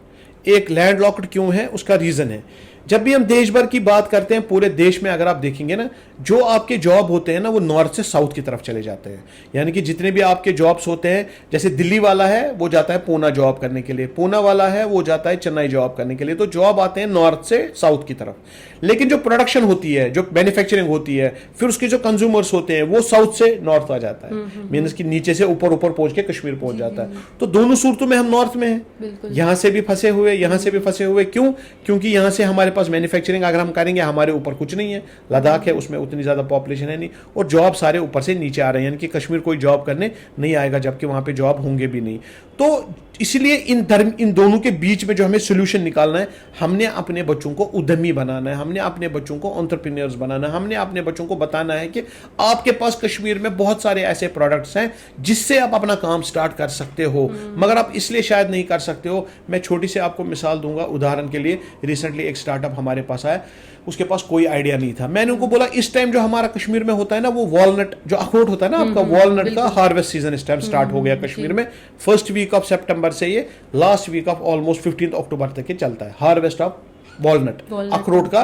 S2: एक लैंडलॉक्ड क्यों है, उसका रीजन है। जब भी हम देश भर की बात करते हैं, पूरे देश में अगर आप देखेंगे ना, जो आपके जॉब होते हैं ना, वो नॉर्थ से साउथ की तरफ चले जाते हैं। यानी कि जितने भी आपके जॉब्स होते हैं, जैसे दिल्ली वाला है वो जाता है पूना जॉब करने के लिए, पूना वाला है वो जाता है चेन्नई जॉब करने के लिए, तो जॉब आते हैं नॉर्थ से साउथ की तरफ। लेकिन जो प्रोडक्शन होती है, जो मैन्युफैक्चरिंग होती है, फिर उसके जो कंज्यूमर्स होते हैं, वो साउथ से नॉर्थ आ जाता है, मीन्स कि नीचे से ऊपर ऊपर पहुंच के कश्मीर पहुंच जाता है। तो दोनों सूरतों में हम नॉर्थ में हैं, यहां से भी फंसे हुए, यहां से भी फंसे हुए। क्यों? क्योंकि यहां से हमारे पास मैन्युफैक्चरिंग अगर हम करेंगे, हमारे ऊपर कुछ नहीं है, लद्दाख है उसमें उतनी ज्यादा पॉपुलेशन है नहीं, और जॉब सारे ऊपर से नीचे आ रहे हैं, यानी कि कश्मीर कोई जॉब करने नहीं आएगा, जबकि वहां पे जॉब होंगे भी नहीं। तो इसलिए इन दोनों के बीच में जो हमें सोल्यूशन निकालना है, हमने अपने बच्चों को उद्यमी बनाना है, हमने अपने बच्चों को एंटरप्रेन्योर्स बनाना है, हमने अपने बच्चों को बताना है कि आपके पास कश्मीर में बहुत सारे ऐसे प्रोडक्ट्स हैं जिससे आप अपना काम स्टार्ट कर सकते हो, मगर आप इसलिए शायद नहीं कर सकते हो। मैं छोटी सी आपको मिसाल दूंगा, उदाहरण के लिए रिसेंटली एक स्टार्टअप हमारे पास आया, उसके पास कोई आइडिया नहीं था। मैंने उनको बोला इस टाइम जो हमारा कश्मीर में होता है ना, वो वॉलनट जो अखरोट होता है ना आपका, वॉलनट का हार्वेस्ट सीजन इस टाइम स्टार्ट हो गया कश्मीर में। फर्स्ट वीक ऑफ सितंबर से ये लास्ट वीक ऑफ ऑलमोस्ट 15 अक्टूबर तक ये चलता है, हार्वेस्ट ऑफ वॉलनट, अखरोट का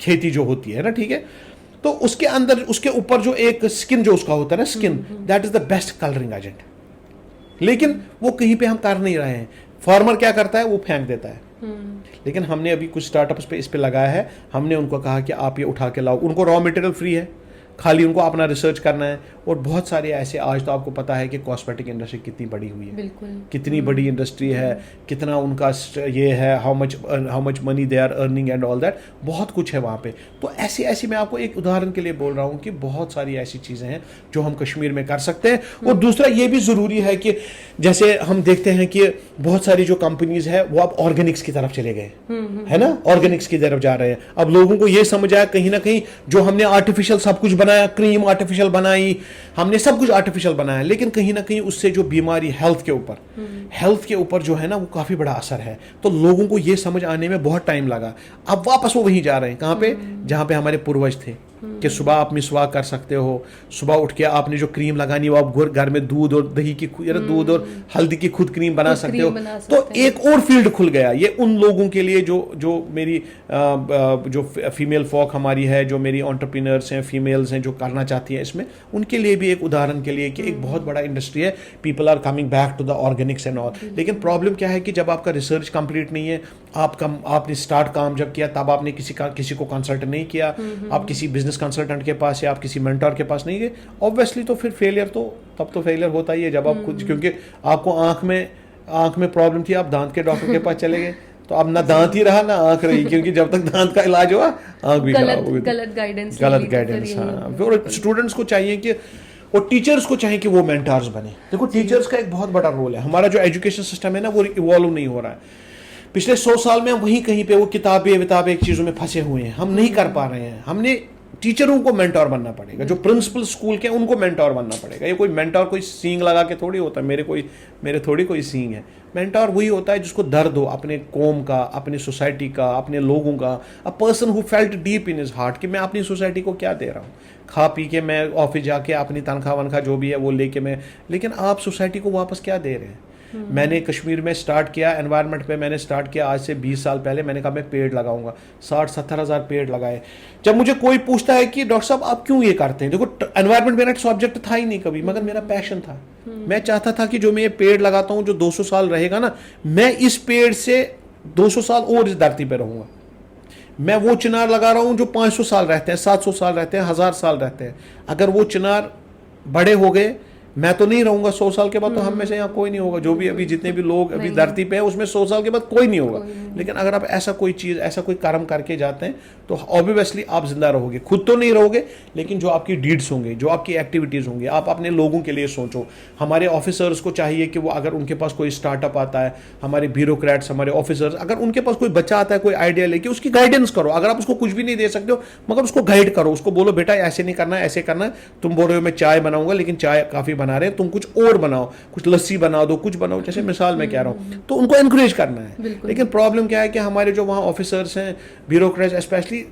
S2: खेती जो होती है ना, ठीक है। तो उसके अंदर, उसके ऊपर जो एक स्किन जो उसका होता है ना, skin, that is the best colouring agent. लेकिन वो कहीं पे हम कर नहीं रहे हैं। फार्मर क्या करता है, वो फेंक देता है। लेकिन हमने अभी कुछ स्टार्टअप्स पे इस पे लगाया है, हमने उनको कहा कि आप ये उठा के लाओ, उनको रॉ मटेरियल फ्री है, खाली उनको अपना रिसर्च करना है। और बहुत सारे ऐसे, आज तो आपको पता है कि कॉस्मेटिक इंडस्ट्री कितनी बड़ी हुई है, कितनी बड़ी इंडस्ट्री है, कितना उनका ये है, how much money they are earning and all that, बहुत कुछ है वहाँ पे। तो ऐसी ऐसी मैं आपको एक उदाहरण के लिए बोल रहा हूँ कि बहुत सारी ऐसी चीज़ें हैं जो हम कश्मीर में कर सकते हैं। और दूसरा ये भी ज़रूरी है कि जैसे हम देखते हैं कि बहुत सारी जो कंपनीज है वो अब ऑर्गेनिक्स की तरफ चले गए, है ना, ऑर्गेनिक्स की तरफ जा रहे हैं। अब लोगों को ये समझ आया कहीं ना कहीं, जो हमने आर्टिफिशियल सब कुछ बनाया, क्रीम आर्टिफिशियल बनाई, हमने सब कुछ आर्टिफिशियल बनाया, लेकिन कहीं ना कहीं उससे जो बीमारी हेल्थ के ऊपर जो है ना, वो काफी बड़ा असर है। तो लोगों को ये समझ आने में बहुत टाइम लगा। अब वापस वो वहीं जा रहे हैं, कहाँ पे, जहां पे हमारे पूर्वज थे कि सुबह आप मिसवाक कर सकते हो, सुबह उठ के आपने जो क्रीम लगानी है वो आप घर में दूध और दही की, दूध और हल्दी की खुद क्रीम बना सकते हो। तो एक और फील्ड खुल गया ये उन लोगों के लिए जो मेरी जो फीमेल फॉक हमारी है, जो मेरी एंटरप्रेन्योर्स हैं, फीमेल्स हैं, जो करना चाहती हैं इसमें, उनके लिए भी एक उदाहरण के लिए कि एक बहुत बड़ा इंडस्ट्री है, people are coming back to the organics and all. लेकिन प्रॉब्लम क्या है कि जब आपका रिसर्च कंप्लीट नहीं है, आपने स्टार्ट काम जब किया तब आपने किसी को कंसल्ट नहीं किया, आप किसी बिजनेस कंसल्टेंट के पास या आप किसी मेंटर के पास नहीं गए, ऑब्वियसली तो फिर फेलियर तो तब तो फेलियर होता ही है जब आप खुद, क्योंकि आपको आंख में प्रॉब्लम थी, आप दांत के डॉक्टर के पास चले गए, तो अब ना दांत ही रहा ना आंख रही, क्योंकि जब तक दांत का इलाज हुआ आंख भी खराब हो गई। गलत गाइडेंस। हाँ, फिर स्टूडेंट्स को चाहिए कि, और टीचर्स को चाहिए कि वो मेंटर्स बने। देखो टीचर्स का एक बहुत बड़ा रोल है। हमारा जो एजुकेशन सिस्टम है ना, वो इवॉल्व नहीं हो रहा है। पिछले 100 साल में हम वहीं कहीं पे वो किताबें एक चीजों में फंसे हुए हैं, हम नहीं कर पा रहे हैं। हमने टीचरों को मेंटोर बनना पड़ेगा, जो प्रिंसिपल स्कूल के उनको मेंटोर बनना पड़ेगा। ये कोई मेंटोर कोई सींग लगा के थोड़ी होता है, मेरे थोड़ी कोई सींग है। मेंटोर वही होता है जिसको दर्द हो अपने कौम का, अपने सोसाइटी का, अपने लोगों का, a person who felt deep in his heart कि मैं अपनी सोसाइटी को क्या दे रहा हूँ। खा पी के मैं ऑफिस जाके अपनी तनख्वाह वनख्वाह जो भी है वो लेके मैं, लेकिन आप सोसाइटी को वापस क्या दे रहे हैं। मैंने कश्मीर में स्टार्ट किया, एनवायरनमेंट पे मैंने स्टार्ट किया आज से 20 साल पहले। मैंने कहा मैं पेड़ लगाऊंगा, 60-70 हज़ार पेड़ लगाए। जब मुझे कोई पूछता है कि डॉक्टर साहब आप क्यों ये करते हैं, देखो एनवायरनमेंट मेरा सब्जेक्ट था ही नहीं कभी, मगर मेरा पैशन था। मैं चाहता था कि जो मैं ये पेड़ लगाता हूँ जो 200 साल रहेगा ना, मैं इस पेड़ से 200 साल और इस धरती पर रहूंगा। मैं वो चिनार लगा रहा हूँ जो 500 साल रहते हैं, 700 साल रहते हैं, 1000 साल रहते हैं। अगर वो चिनार बड़े हो गए, मैं तो नहीं रहूंगा 100 साल के बाद, तो हम में से यहाँ कोई नहीं होगा। जो भी अभी जितने भी लोग अभी धरती पे हैं उसमें 100 साल के बाद कोई नहीं होगा। लेकिन अगर आप ऐसा कोई चीज़, ऐसा कोई कर्म करके जाते हैं तो ऑब्वियसली आप जिंदा रहोगे। खुद तो नहीं रहोगे, लेकिन जो आपकी डीड्स होंगे, जो आपकी एक्टिविटीज़ होंगी, आप अपने लोगों के लिए सोचो। हमारे ऑफिसर्स को चाहिए कि वो, अगर उनके पास कोई स्टार्टअप आता है, हमारे ब्यूरोक्रेट्स, हमारे ऑफिसर्स, अगर उनके पास कोई बच्चा आता है कोई आइडिया लेके, उसकी गाइडेंस करो। अगर आप उसको कुछ भी नहीं दे सकते हो, मगर उसको गाइड करो, उसको बोलो बेटा ऐसे नहीं करना है, ऐसे करना है। तुम बोल रहे हो मैं चाय बनाऊंगा, लेकिन चाय काफ़ी बना रहे हैं, तुम कुछ और बनाओ, कुछ लस्सी बना दो, कुछ बनाओ, जैसे मिसाल मैं कह रहा हूँ। तो उनको एनकरेज करना है। लेकिन प्रॉब्लम क्या है कि हमारे जो वहाँ ऑफिसर्स हैं, ब्यूरोक्रेट्स स्पेशली,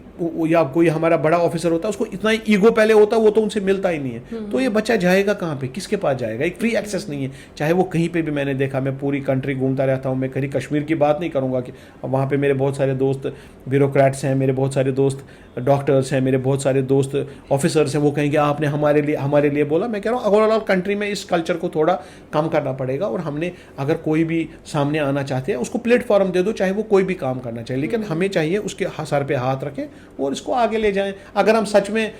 S2: या कोई हमारा बड़ा ऑफिसर होता है, उसको इतना ईगो पहले होता है, वो तो उनसे मिलता ही नहीं है। तो ये बच्चा जाएगा कहाँ पे, किसके पास जाएगा? एक फ्री एक्सेस नहीं है। चाहे वो कहीं पे भी, मैंने देखा, मैं पूरी कंट्री घूमता रहता हूँ, मैं कहीं कश्मीर की बात नहीं करूँगा कि वहाँ पे मेरे बहुत सारे दोस्त ब्यूरोक्रेट्स हैं, मेरे बहुत सारे दोस्त डॉक्टर्स हैं, मेरे बहुत सारे दोस्त ऑफिसर्स हैं, वो कहेंगे आपने हमारे लिए बोला। मैं कह रहा हूँ ओवरऑल कंट्री में इस कल्चर को थोड़ा कम करना पड़ेगा, और हमने अगर कोई भी सामने आना चाहते हैं उसको प्लेटफॉर्म दे दो, चाहे वो कोई भी काम करना चाहिए, लेकिन हमें चाहिए उसके सर पे हाथ रखें और इसको आगे ले जाएं। अगर हम सच में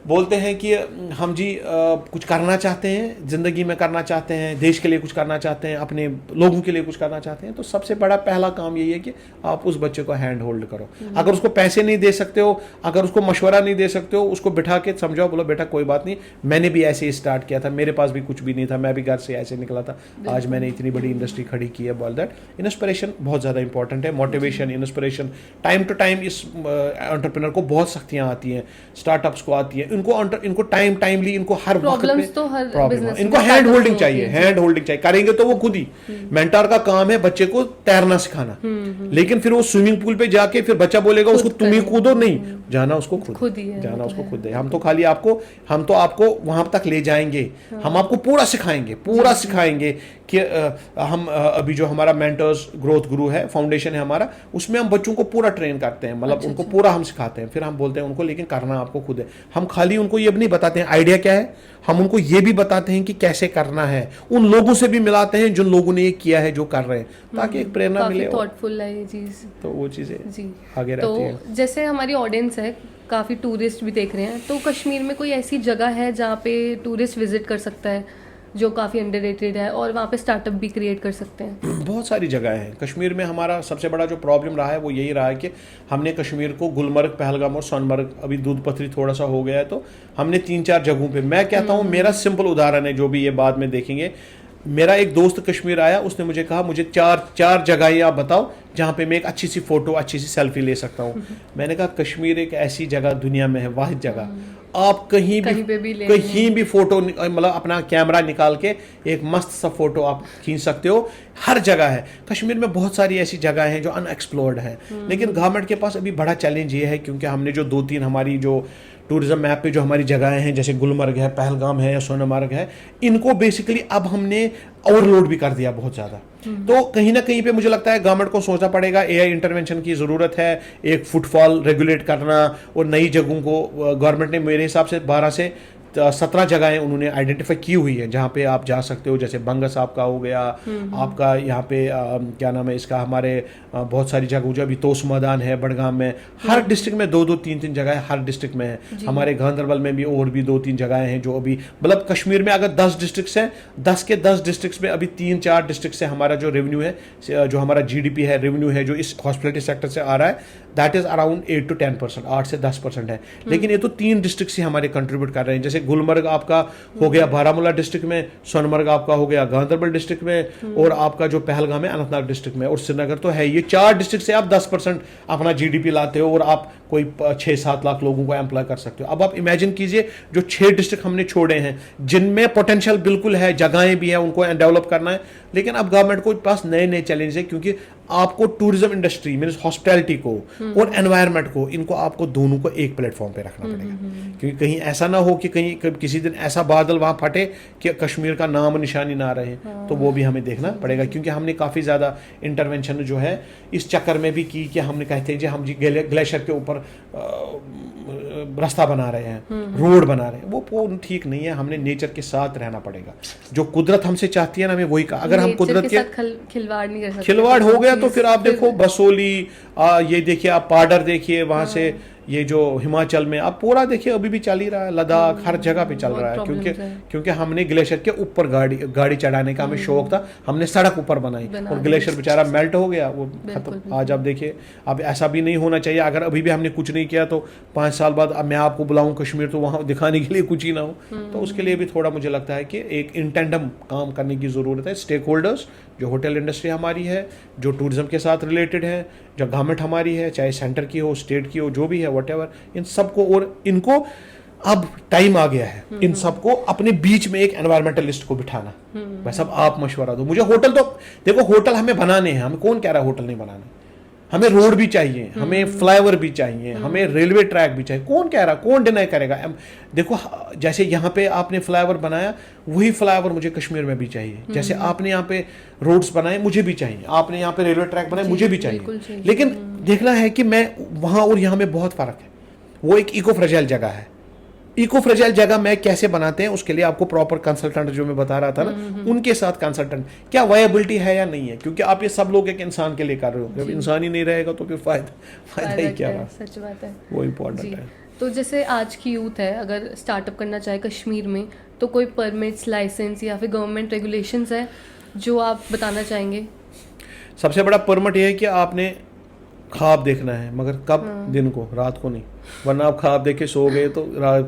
S2: बोलते हैं कि हम जी कुछ करना चाहते हैं, ज़िंदगी में करना चाहते हैं, देश के लिए कुछ करना चाहते हैं, अपने लोगों के लिए कुछ करना चाहते हैं, तो सबसे बड़ा पहला काम यही है कि आप उस बच्चे को हैंड होल्ड करो। अगर उसको पैसे नहीं दे सकते हो, अगर उसको मशवरा नहीं दे सकते हो, उसको बिठा के समझाओ, बोलो बेटा कोई बात नहीं, मैंने भी ऐसे ही स्टार्ट किया था, मेरे पास भी कुछ भी नहीं था, मैं भी घर से ऐसे निकला था, आज मैंने इतनी बड़ी इंडस्ट्री खड़ी की है। बोल दैट इंस्पिरेशन बहुत ज़्यादा इंपॉर्टेंट है, motivation, inspiration. Time to time इस एंटरप्रेन्योर को बहुत सख्तियाँ आती हैं, स्टार्टअप्स को आती है, इनको टाइमली, इनको हर वक्त पे
S1: तो हर
S2: प्रॉब्लम, इनको हैंड होल्डिंग चाहिए, हैंड होल्डिंग चाहिए। करेंगे तो वो खुद ही, मेंटर का काम है बच्चे को तैरना सिखाना, लेकिन फिर वो स्विमिंग पूल पे जाके फिर बच्चा बोलेगा उसको तुम ही कूदो, नहीं, जाना उसको खुद है, जाना उसको खुद है। हम तो खाली हम तो आपको वहां तक ले जाएंगे, हम आपको पूरा सिखाएंगे कि हम अभी जो हमारा मेंटर्स ग्रोथ गुरु है, फाउंडेशन है हमारा, उसमें हम बच्चों को पूरा ट्रेन करते हैं, मतलब उनको पूरा हम सिखाते हैं, फिर हम बोलते हैं उनको लेकिन करना आपको खुद है। हम खाली उनको ये भी नहीं बताते हैं आइडिया क्या है, हम उनको ये भी बताते हैं कि कैसे करना है, उन लोगों से भी मिलाते हैं जिन लोगों ने ये किया है, जो कर रहे हैं, ताकि एक प्रेरणा मिले।
S1: थॉटफुल है ये चीज़,
S2: तो वो चीज़ें आगे
S1: तो
S2: रहती है।
S1: जैसे हमारी ऑडियंस है, काफ़ी टूरिस्ट भी देख रहे हैं, तो कश्मीर में कोई ऐसी जगह है जहाँ पे टूरिस्ट विजिट कर सकता है जो काफ़ी अंडररेटेड है और वहाँ पे स्टार्टअप भी क्रिएट कर सकते हैं?
S2: बहुत सारी जगह हैं कश्मीर में। हमारा सबसे बड़ा जो प्रॉब्लम रहा है वो यही रहा है कि हमने कश्मीर को गुलमर्ग, पहलगाम और सोनमर्ग, अभी दूध पथरी थोड़ा सा हो गया है, तो हमने 3-4 जगहों पे, मैं कहता हूँ, मेरा सिंपल उदाहरण है, जो भी ये बाद में देखेंगे। मेरा एक दोस्त कश्मीर आया, उसने मुझे कहा मुझे चार जगह आप बताओ जहाँ पे मैं एक अच्छी सी फोटो, अच्छी सी सेल्फी ले सकता हूँ। मैंने कहा कश्मीर एक ऐसी जगह दुनिया में है, वाहिद जगह, आप कहीं भी फोटो, मतलब अपना कैमरा निकाल के एक मस्त सा फोटो आप खींच सकते हो, हर जगह है। कश्मीर में बहुत सारी ऐसी जगह हैं जो अनएक्सप्लोर्ड है, लेकिन गवर्नमेंट के पास अभी बड़ा चैलेंज ये है, क्योंकि हमने जो 2-3 हमारी जो टूरिज्म मैप पे जो हमारी जगहें हैं, जैसे गुलमर्ग है, पहलगाम है या सोनमर्ग है, इनको बेसिकली अब हमने ओवरलोड भी कर दिया बहुत ज़्यादा। तो कहीं ना कहीं पे मुझे लगता है गवर्नमेंट को सोचना पड़ेगा, एआई इंटरवेंशन की ज़रूरत है, एक फुटफॉल रेगुलेट करना, और नई जगहों को गवर्नमेंट ने मेरे हिसाब से 12 से 17 जगहें उन्होंने आइडेंटिफाई की हुई है जहाँ पे आप जा सकते हो, जैसे बंगस आपका हो गया, आपका यहाँ पे क्या नाम है इसका, हमारे बहुत सारी जगह, जो अभी तोस मैदान है बड़गाम में, हर डिस्ट्रिक्ट में 2-2, 3-3 जगह हर डिस्ट्रिक्ट में है। हमारे गांधरबल में भी और भी 2-3 जगहें हैं जो अभी, मतलब कश्मीर में अगर 10 डिस्ट्रिक्ट हैं, 10 के 10 डिस्ट्रिक्ट में अभी 3-4 डिस्ट्रिक्ट से हमारा जो रेवेन्यू है, जो हमारा जीडीपी है, रेवेन्यू है जो इस हॉस्पिटलिटी सेक्टर से आ रहा है, दैट इज अराउंड 8 to 10%, 8 से 10% है। लेकिन ये तो 3 डिस्ट्रिक्ट से हमारे कंट्रीब्यूट कर रहे हैं, जैसे गुलमर्ग आपका हो गया बारामूला डिस्ट्रिक्ट में, सोनमर्ग आपका हो गया गांधरबल डिस्ट्रिक्ट में, और आपका जो पहलगाम है अनंतनाग डिस्ट्रिक्ट में, और श्रीनगर तो है। ये 4 डिस्ट्रिक्ट से आप 10% अपना जीडीपी लाते हो और आप कोई 6-7 लाख लोगों को एम्प्लॉय कर सकते हो। अब आप इमेजिन कीजिए जो 6 डिस्ट्रिक्ट हमने छोड़े हैं, जिनमें पोटेंशियल बिल्कुल है, जगहें भी हैं, उनको डेवलप करना है, लेकिन अब गवर्नमेंट को पास नए नए चैलेंज है, क्योंकि आपको टूरिज्म इंडस्ट्री मींस हॉस्पिटैलिटी को और एनवायरनमेंट को, इनको आपको दोनों को एक प्लेटफॉर्म पे रखना पड़ेगा, क्योंकि कहीं ऐसा ना हो कि कहीं किसी दिन ऐसा बादल वहां फटे कि कश्मीर का नाम निशानी ना रहे। तो वो भी हमें देखना पड़ेगा, क्योंकि हमने काफ़ी ज़्यादा इंटरवेंशन जो है इस चक्कर में भी की कि हमने कहते हैं जी हम जी ग्लेशियर के ऊपर रास्ता बना रहे हैं, रोड बना रहे हैं, वो ठीक नहीं है। हमने नेचर के साथ रहना पड़ेगा, जो कुदरत हमसे चाहती है ना, हमें वही कहा। अगर हम कुदरत के
S1: खिलवाड़ नहीं कर सकते,
S2: खिलवाड़ हो गया तो फिर आप देखो बसोली, ये देखिए आप पाडर देखिए, वहां से ये जो हिमाचल में आप पूरा देखिए अभी भी चल ही रहा है, लद्दाख हर जगह पे चल रहा है, क्योंकि हमने ग्लेशियर के ऊपर गाड़ी चढ़ाने का हमें शौक था, हमने सड़क ऊपर बनाई और ग्लेशियर बेचारा मेल्ट हो गया, वो खत्म। आज आप देखिए, अब ऐसा भी नहीं होना चाहिए। अगर अभी भी हमने कुछ नहीं किया तो 5 साल बाद अब मैं आपको बुलाऊं कश्मीर, तो वहां दिखाने के लिए कुछ ही ना हो। तो उसके लिए भी थोड़ा मुझे लगता है कि एक इन टेंडम काम करने की जरूरत है। स्टेक होल्डर्स, जो होटल इंडस्ट्री हमारी है, जो टूरिज्म के साथ रिलेटेड है, जो गवर्नमेंट हमारी है, चाहे सेंटर की हो, स्टेट की हो, जो भी है व्हाटएवर, इन सबको, और इनको अब टाइम आ गया है इन सबको अपने बीच में एक एनवायरमेंटलिस्ट को बिठाना। बस अब आप मशवरा दो मुझे। होटल तो देखो, होटल हमें बनाने हैं, हमें कौन कह रहा है होटल नहीं बनाने, हमें रोड भी चाहिए, हमें फ्लाईओवर भी चाहिए, हमें रेलवे ट्रैक भी चाहिए। कौन कह रहा, कौन डिनाई करेगा? देखो जैसे यहाँ पे आपने फ्लाईओवर बनाया, वही फ्लाईओवर मुझे कश्मीर में भी चाहिए। जैसे आपने यहाँ पे रोड्स बनाए, मुझे भी चाहिए। आपने यहाँ पे रेलवे ट्रैक बनाए, मुझे भी चाहिए। लेकिन देखना है कि मैं वहाँ और यहाँ में बहुत फर्क है। वो एक इको फ्रेजाइल जगह है। इको फ्रेजाइल जगह में कैसे बनाते हैं, उसके लिए आपको प्रॉपर कंसल्टेंट, जो मैं बता रहा था ना, उनके साथ कंसल्टेंट, क्या वायबिलिटी है या नहीं है। क्योंकि आप ये सब लोग एक इंसान के लिए कर रहे हो, जब इंसान ही नहीं रहेगा तो फिर फायदा ही क्या रहा।
S1: सच बात है,
S2: वो इम्पोर्टेंट है।
S1: तो जैसे आज की यूथ है, अगर स्टार्टअप करना चाहे कश्मीर में, तो कोई परमिट्स, लाइसेंस या फिर गवर्नमेंट रेगुलेशंस है जो आप बताना चाहेंगे?
S2: सबसे बड़ा परमिट ये है कि आपने ख्वाब देखना है, मगर कब? दिन को, रात को नहीं, वरना आप ख्वाब देखे सो गए तो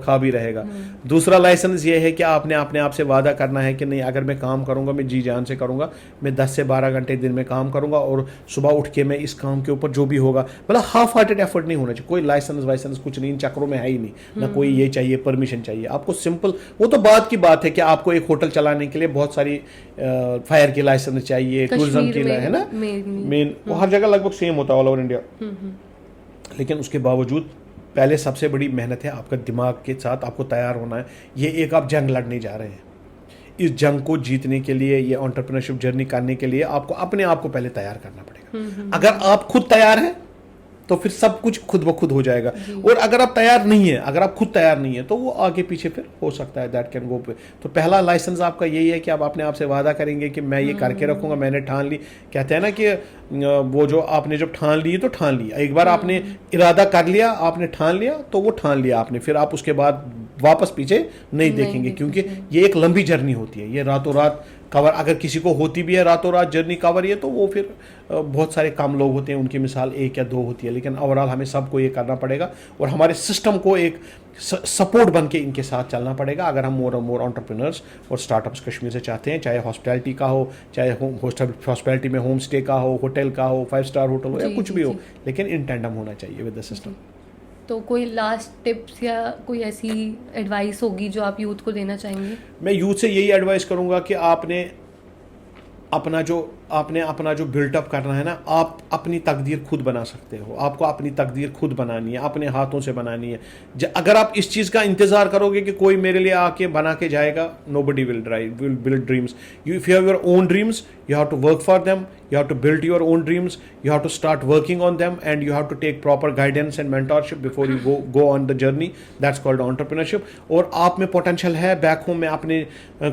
S2: ख्वाब ही रहेगा। दूसरा लाइसेंस ये है कि आपने अपने आप से वादा करना है कि नहीं, अगर मैं काम करूंगा, मैं जी जान से करूंगा, मैं 10 से 12 घंटे दिन में काम करूंगा और सुबह उठ के मैं इस काम के ऊपर जो भी होगा, मतलब हाफ हार्टेड एफर्ट नहीं होना चाहिए। कोई लाइसेंस वाइसेंस कुछ नहीं, इन चक्रों में है ही नहीं, ना कोई ये चाहिए, परमिशन चाहिए आपको। सिंपल, वो तो बात की बात है कि आपको एक होटल चलाने के लिए बहुत सारी फायर की लाइसेंस चाहिए, टूरिज्म की, है ना, मेन वो हर जगह लगभग सेम होता है ऑल ओवर इंडिया। लेकिन उसके बावजूद पहले सबसे बड़ी मेहनत है आपका दिमाग के साथ, आपको तैयार होना है। ये एक आप जंग लड़ने जा रहे हैं। इस जंग को जीतने के लिए, ये एंटरप्रेन्योरशिप जर्नी करने के लिए आपको अपने आप को पहले तैयार करना पड़ेगा। अगर आप खुद तैयार हैं तो फिर सब कुछ खुद ब खुद हो जाएगा। और अगर आप तैयार नहीं है, अगर आप खुद तैयार नहीं है, तो वो आगे पीछे फिर हो सकता है, दैट कैन गो पे। तो पहला लाइसेंस आपका यही है कि आप अपने आप से वादा करेंगे कि मैं ये करके रखूंगा, मैंने ठान ली। कहते हैं ना कि वो जो आपने जब ठान ली तो ठान लिया, एक बार आपने इरादा कर लिया, आपने ठान लिया तो वो ठान लिया आपने, फिर आप उसके बाद वापस पीछे नहीं देखेंगे। क्योंकि ये एक लंबी जर्नी होती है, ये रातों रात कवर अगर किसी को होती भी है रातों रात जर्नी कवर, ये तो वो फिर बहुत सारे कम लोग होते हैं, उनकी मिसाल एक या दो होती है। लेकिन ओवरऑल हमें सबको ये करना पड़ेगा और हमारे सिस्टम को एक सपोर्ट बन के इनके साथ चलना पड़ेगा। अगर हम मोर और मोर एंटरप्रेन्योर्स और स्टार्टअप्स कश्मीर से चाहते हैं, चाहे हॉस्पिटैलिटी का हो, चाहे हॉस्पिटैलिटी में होम स्टे का हो, होटल का हो, 5 स्टार होटल हो, या कुछ भी हो, लेकिन इन टैंडम होना चाहिए विद द सिस्टम।
S1: तो कोई लास्ट टिप्स या कोई ऐसी एडवाइस होगी जो आप यूथ को देना चाहेंगे?
S2: मैं यूथ से यही एडवाइस करूंगा कि आपने अपना जो बिल्टअप करना है ना, आप अपनी तकदीर खुद बना सकते हो। आपको अपनी तकदीर खुद बनानी है, अपने हाथों से बनानी है। अगर आप इस चीज़ का इंतज़ार करोगे कि कोई मेरे लिए आके बना के जाएगा, nobody will build dreams. If you have your own dreams, you have to work for them, you have to build your own dreams, you have to start working on them, and you have to take proper guidance and mentorship before you go on the journey. That's called entrepreneurship. और आप में potential है। Back home में अपने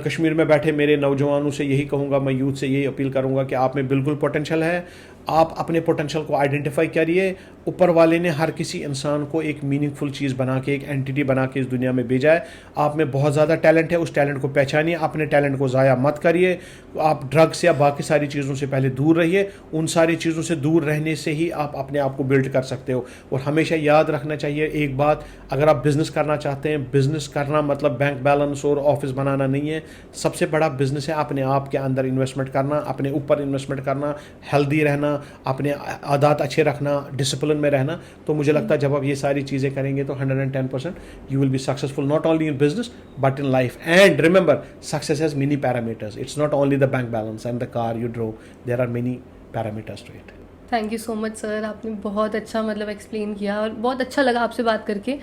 S2: कश्मीर में बैठे मेरे नौजवानों से यही कहूँगा, मैं यूथ से यही अपील करूँगा कि आप में बिल्कुल पोटेंशियल है। आप अपने पोटेंशियल को आइडेंटिफाई करिए। ऊपर वाले ने हर किसी इंसान को एक मीनिंगफुल चीज़ बना के, एक एंटिटी बना के इस दुनिया में भेजा है। आप में बहुत ज़्यादा टैलेंट है, उस टैलेंट को पहचानिए, अपने टैलेंट को ज़ाया मत करिए। आप ड्रग्स या बाकी सारी चीज़ों से पहले दूर रहिए। उन सारी चीज़ों से दूर रहने से ही आप अपने आप को बिल्ड कर सकते हो। और हमेशा याद रखना चाहिए एक बात, अगर आप बिज़नेस करना चाहते हैं, बिज़नेस करना मतलब बैंक बैलेंस और ऑफिस बनाना नहीं है। सबसे बड़ा बिज़नेस है अपने आप के अंदर इन्वेस्टमेंट करना, अपने ऊपर इन्वेस्टमेंट करना, हेल्दी रहना, अपने आदत अच्छे रखना, डिसिप्लिन में रहना। तो मुझे लगता है जब आप ये सारी चीज़ें करेंगे तो 110% you will be successful, not only in business but in life. And remember, success has many parameters, it's not only the bank balance and the car you drove, there are many parameters to it.
S1: Thank you so much sir, आपने बहुत अच्छा मतलब explain किया और बहुत अच्छा लगा आपसे बात करके।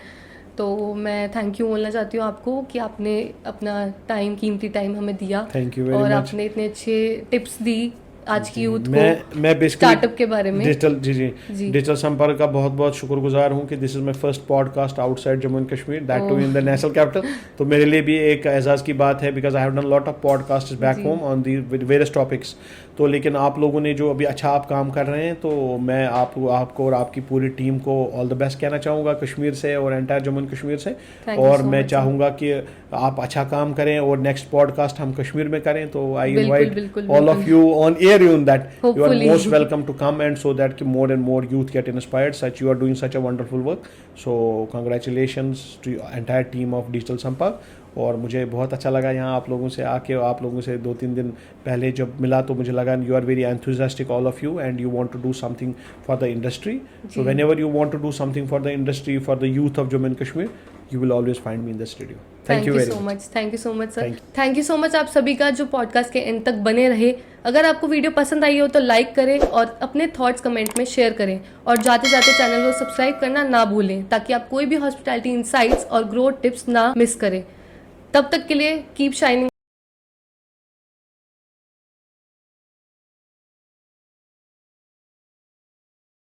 S1: तो मैं थैंक यू बोलना चाहती हूँ आपको कि आपने अपना टाइम, कीमती टाइम हमें दिया।
S2: थैंक यू वेरी
S1: और
S2: मच।
S1: आपने इतने अच्छे टिप्स दी आज की यूथ को
S2: मैं बेसिकली
S1: स्टार्टअप के बारे में।
S2: डिजिटल डिजिटल संपर्क का बहुत बहुत शुक्रगुजार हूँ कि this is my first podcast outside Jammu and Kashmir, that too in the national capital. तो मेरे लिए भी एक एजाज की बात है, because I have done lot of podcast back home on the various topics. तो लेकिन आप लोगों ने जो अभी अच्छा आप काम कर रहे हैं, तो मैं आपको और आपकी पूरी टीम को ऑल द बेस्ट कहना चाहूँगा कश्मीर से और एंटायर जम्मू एंड कश्मीर से। और मैं चाहूँगा कि आप अच्छा काम करें और नेक्स्ट पॉडकास्ट हम कश्मीर में करें। तो I invite all of you on air in that you are most welcome to come, and so that more and more youth get inspired, such you are doing such a wonderful work. So congratulations to your entire team of Digital Sampark. और मुझे बहुत अच्छा लगा यहाँ आप लोगों से आके, आप लोगों से 2-3 दिन पहले जब मिला तो मुझे लगा you are very enthusiastic all of you and you want to do something for the industry. So whenever you want to do something for the industry, for the youth of Jammu and Kashmir, you will always find me in the studio. Thank you very
S1: so
S2: much.
S1: Much, thank you so much sir.
S2: Thank
S1: thank you so much आप सभी का जो podcast के and तक बने रहे। अगर आपको वीडियो पसंद आई हो तो लाइक करें और अपने थॉट्स कमेंट में शेयर करें, और जाते जाते चैनल को सब्सक्राइब करना ना भूलें ताकि आप कोई भी हॉस्पिटैलिटी इनसाइट्स और ग्रोथ टिप्स ना मिस करें। तब तक के लिए कीप शाइनिंग।